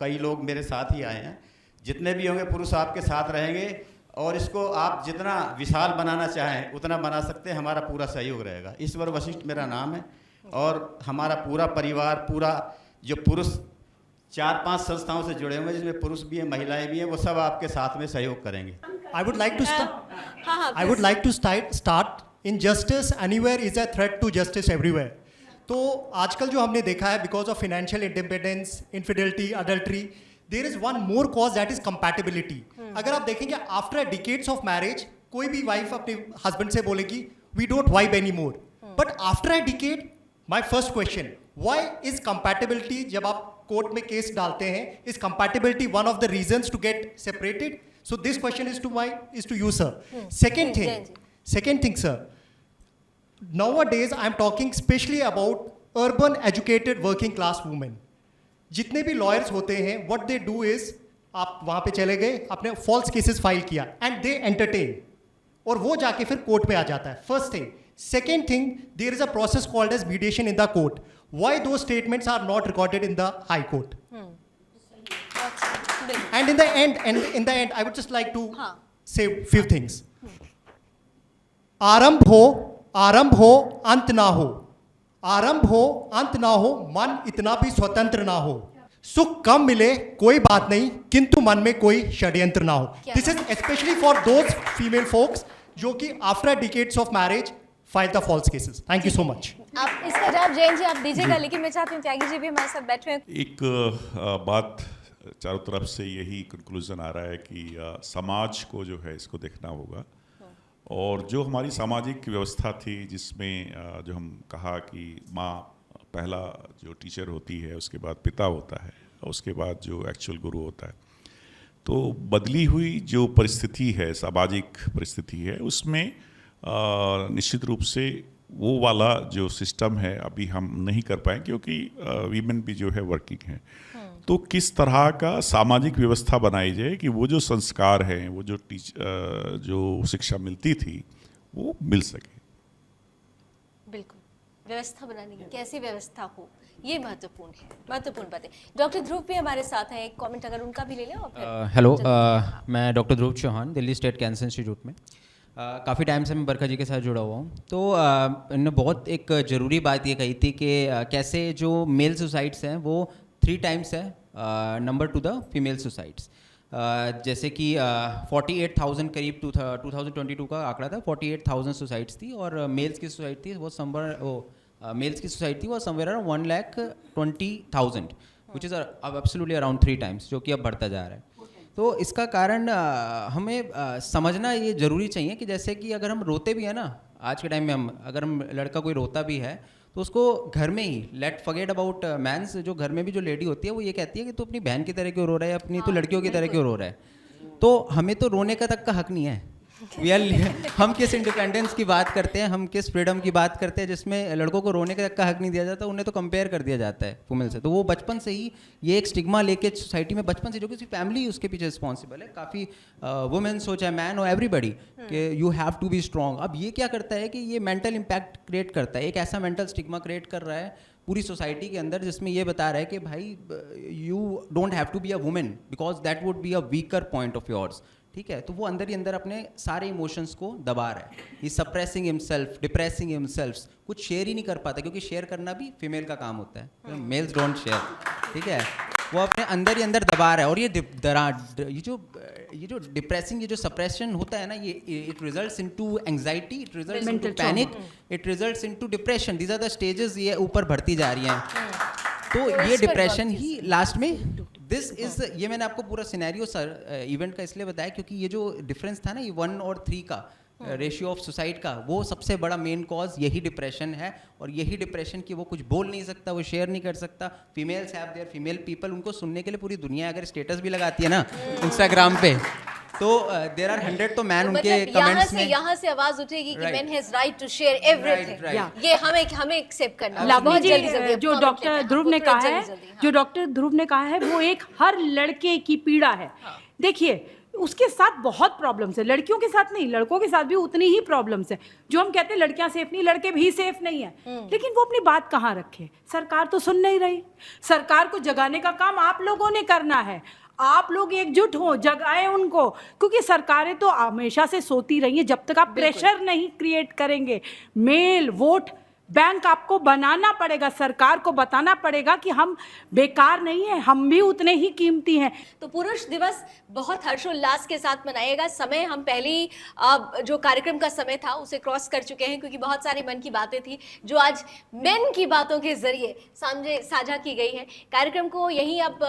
कई लोग मेरे साथ ही आए हैं, जितने भी होंगे पुरुष आपके साथ रहेंगे। और इसको आप जितना विशाल बनाना चाहें उतना बना सकते हैं, हमारा पूरा सहयोग रहेगा। ईश्वर वशिष्ठ मेरा नाम है और हमारा पूरा परिवार, पूरा जो पुरुष 4-5 संस्थाओं से जुड़े हुए हैं, जिसमें पुरुष भी हैं, महिलाएं भी हैं, वो सब आपके साथ में सहयोग करेंगे। I would like to start injustice anywhere is a threat to justice everywhere. तो आजकल जो हमने देखा है, because of financial independence, infidelity, adultery, there is one more cause, that is compatibility. अगर आप देखेंगे आफ्टर decades of marriage, कोई भी वाइफ अपने हस्बैंड से बोलेगी we don't vibe anymore. But after a decade, my first question, why is compatibility, जब आप कोर्ट में केस डालते हैं, is compatibility one of the reasons to get separated? So this question is to you, sir. Second thing, sir. Nowadays, I am talking especially about urban educated working class women. जितने भी lawyers होते हैं, what they do is, आप वहाँ पे चले गए, आपने false cases file किया, and they entertain, और वो जाके फिर कोर्ट में आ जाता है. First thing. Second thing, there is a process called as mediation in the court. Why those statements are not recorded in the High Court? And in the end, I would just like to say few things. आरंभ हो अंत ना हो, आरंभ हो अंत ना हो, मन इतना भी स्वतंत्र ना हो, सुख कम मिले कोई बात नहीं, किंतु मन में कोई षड्यंत्र ना हो. This is especially for those female folks जो कि after decades of marriage file the false cases. Thank you so much. आप इसका जवाब जैन जी आप दीजिएगा, लेकिन मैं चाहती हूँ त्यागी जी भी हमारे साथ बैठे हैं। एक बात चारों तरफ से यही कंक्लूजन आ रहा है कि समाज को जो है इसको देखना होगा, और जो हमारी सामाजिक व्यवस्था थी जिसमें जो हम कहा कि माँ पहला जो टीचर होती है, उसके बाद पिता होता है, और उसके बाद जो एक्चुअल गुरु होता है, तो बदली हुई जो परिस्थिति है, सामाजिक परिस्थिति है, उसमें निश्चित रूप से वो वाला जो सिस्टम है अभी हम नहीं कर पाए, क्योंकि वीमेन भी जो है वर्किंग है। तो किस तरह का सामाजिक व्यवस्था बनाई जाए कि वो जो संस्कार हैं, वो जो शिक्षा मिलती थी वो मिल सके। बिल्कुल, व्यवस्था बनाने की कैसी व्यवस्था हो, ये महत्वपूर्ण है, महत्वपूर्ण बात है। डॉक्टर ध्रुव भी हमारे साथ हैं, एक कमेंट अगर उनका भी ले लें। और फिर हेलो, मैं doctor Dhruv Chauhan, Delhi state cancer institute में काफ़ी टाइम से मैं बरखा जी के साथ जुड़ा हुआ हूँ। तो इन्होंने बहुत एक ज़रूरी बात ये कही थी कि कैसे जो मेल सुसाइड्स हैं वो 3 टाइम्स है number two the female suicides. जैसे कि 48,000 करीब 2022 का आंकड़ा था, 48,000 सुसाइड्स थी, और मेल्स की सुसाइड थी वो मेल्स की सुसाइड थी वो somewhere around 1,20,000 which is absolutely around 3 times, जो कि अब बढ़ता जा रहा है। तो इसका कारण हमें समझना ये ज़रूरी चाहिए कि जैसे कि अगर हम रोते भी हैं ना, आज के टाइम में अगर हम लड़का कोई रोता भी है तो उसको घर में ही लेट फॉरगेट अबाउट मैंस, जो घर में भी जो लेडी होती है वो ये कहती है कि तू अपनी बहन की तरह क्यों रो रहा है, अपनी तो लड़कियों की तरह क्यों रो रहा है। तो हमें तो रोने का तक का हक नहीं है। हम किस इंडिपेंडेंस की बात करते हैं, हम किस फ्रीडम की बात करते हैं जिसमें लड़कों को रोने का तक का हक नहीं दिया जाता, उन्हें तो कंपेयर कर दिया जाता है फीमेल से। तो वो बचपन से ही ये एक स्टिग्मा लेके सोसाइटी में बचपन से, जो कि फैमिली उसके पीछे रिस्पॉन्सिबल है, काफ़ी वुमेन्स हो चाहे मैन हो, एवरीबडी, कि you have to be strong. अब ये क्या करता है कि ये मेंटल इम्पैक्ट क्रिएट करता है, एक ऐसा मेंटल स्टिग्मा क्रिएट कर रहा है पूरी सोसाइटी के अंदर, जिसमें ये बता रहा है कि भाई you don't have to be a women because that would be a weaker point of yours. ठीक है, तो वो अंदर ही अंदर अपने सारे इमोशंस को दबा रहा है, ही सप्रेसिंग हिमसेल्फ, डिप्रेसिंग हिमसेल्फ, कुछ शेयर ही नहीं कर पाता, क्योंकि शेयर करना भी फीमेल का काम होता है, मेल्स डोंट शेयर। ठीक है, वो अपने अंदर ही अंदर दबा रहा है। और ये जो डिप्रेसिंग, ये जो सप्रेशन होता है ना, ये it results into anxiety, it results into panic, it results into depression. These are the stages, ये ऊपर बढ़ती जा रही हैं। तो ये डिप्रेशन ही लास्ट में दिस इज, ये मैंने आपको पूरा सिनेरियो सर इवेंट का इसलिए बताया क्योंकि ये जो डिफरेंस था ना, ये 1 और 3 का रेशियो ऑफ सुसाइड का, वो सबसे बड़ा मेन कॉज यही डिप्रेशन है। और यही डिप्रेशन की वो कुछ बोल नहीं सकता, वो शेयर नहीं कर सकता। Females have their female people, उनको सुनने के लिए पूरी दुनिया अगर स्टेटस भी लगाती है ना इंस्टाग्राम पे, तो देयर आर 100 तो मैन उनके कमेंट्स में यहाँ से आवाज उठेगी कि man has right to share everything. ये हमें एक्सेप्ट करना। लाभा जी, जो डॉक्टर ध्रुव ने कहा है, जो डॉक्टर ध्रुव ने कहा है, वो एक हर लड़के की पीड़ा है। देखिए, उसके साथ बहुत प्रॉब्लम्स है, लड़कियों के साथ नहीं, लड़कों के साथ भी उतनी ही प्रॉब्लम्स है। जो हम कहते हैं लड़कियां सेफ नहीं, लड़के भी सेफ नहीं है, लेकिन वो अपनी बात कहाँ रखे? सरकार तो सुन नहीं रही। सरकार को जगाने का काम आप लोगों ने करना है। आप लोग एकजुट हो, जगाएं उनको, क्योंकि सरकारें तो हमेशा से सोती रही हैं। जब तक आप प्रेशर नहीं क्रिएट करेंगे, मेल वोट बैंक आपको बनाना पड़ेगा, सरकार को बताना पड़ेगा कि हम बेकार नहीं हैं, हम भी उतने ही कीमती हैं। तो पुरुष दिवस बहुत हर्षोल्लास के साथ मनाएगा। समय हम पहले ही जो कार्यक्रम का समय था उसे क्रॉस कर चुके हैं, क्योंकि बहुत सारी मन की बातें थी जो आज मेन की बातों के जरिए साझा की गई है। कार्यक्रम को यहीं अब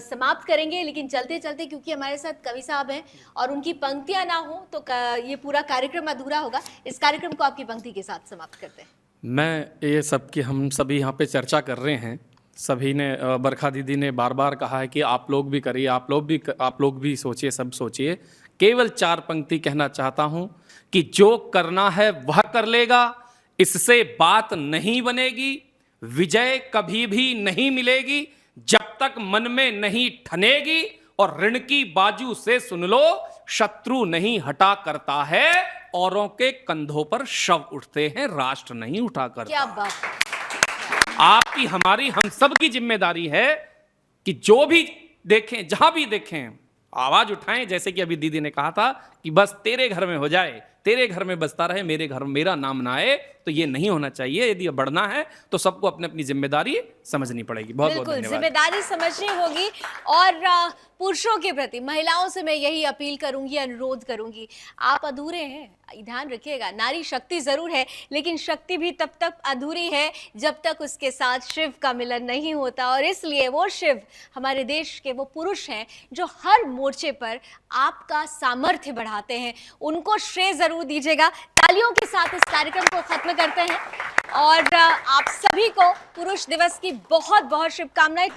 समाप्त करेंगे, लेकिन चलते चलते क्योंकि हमारे साथ कवि साहब हैं और उनकी पंक्तियाँ ना हो तो ये पूरा कार्यक्रम अधूरा होगा। इस कार्यक्रम को आपकी पंक्ति के साथ समाप्त करते हैं। मैं ये सब की हम सभी यहाँ पे चर्चा कर रहे हैं, सभी ने, बरखा दीदी ने बार बार कहा है कि आप लोग भी करिए, आप लोग भी सोचिए, सब सोचिए। केवल 4 पंक्ति कहना चाहता हूँ कि जो करना है वह कर लेगा, इससे बात नहीं बनेगी, विजय कभी भी नहीं मिलेगी जब तक मन में नहीं ठनेगी, और ऋण की बाजू से सुन लो, शत्रु नहीं हटा करता है, औरों के कंधों पर शव उठते हैं, राष्ट्र नहीं उठा करता। क्या बात। आपकी, हमारी, हम सब की जिम्मेदारी है कि जो भी देखें, जहां भी देखें, आवाज उठाएं। जैसे कि अभी दीदी ने कहा था कि बस तेरे घर में हो जाए, तेरे घर में बसता रहे, मेरे घर में मेरा नाम ना आए, तो ये नहीं होना चाहिए। यदि बढ़ना है तो सबको अपनी अपनी जिम्मेदारी समझनी पड़ेगी। बहुत बहुत धन्यवाद। जिम्मेदारी समझनी होगी। और पुरुषों के प्रति, महिलाओं से मैं यही अपील करूंगी, अनुरोध करूंगी, आप अधूरे हैं, ध्यान रखिएगा। नारी शक्ति जरूर है, लेकिन शक्ति भी तब तक अधूरी है जब तक उसके साथ शिव का मिलन नहीं होता। और इसलिए वो शिव हमारे देश के वो पुरुष हैं जो हर मोर्चे पर आपका सामर्थ्य बढ़ाते हैं, उनको श्रेय जरूर दीजिएगा। तालियों के साथ इस कार्यक्रम को खत्म करते हैं और आप सभी को पुरुष दिवस की बहुत बहुत शुभकामनाएं।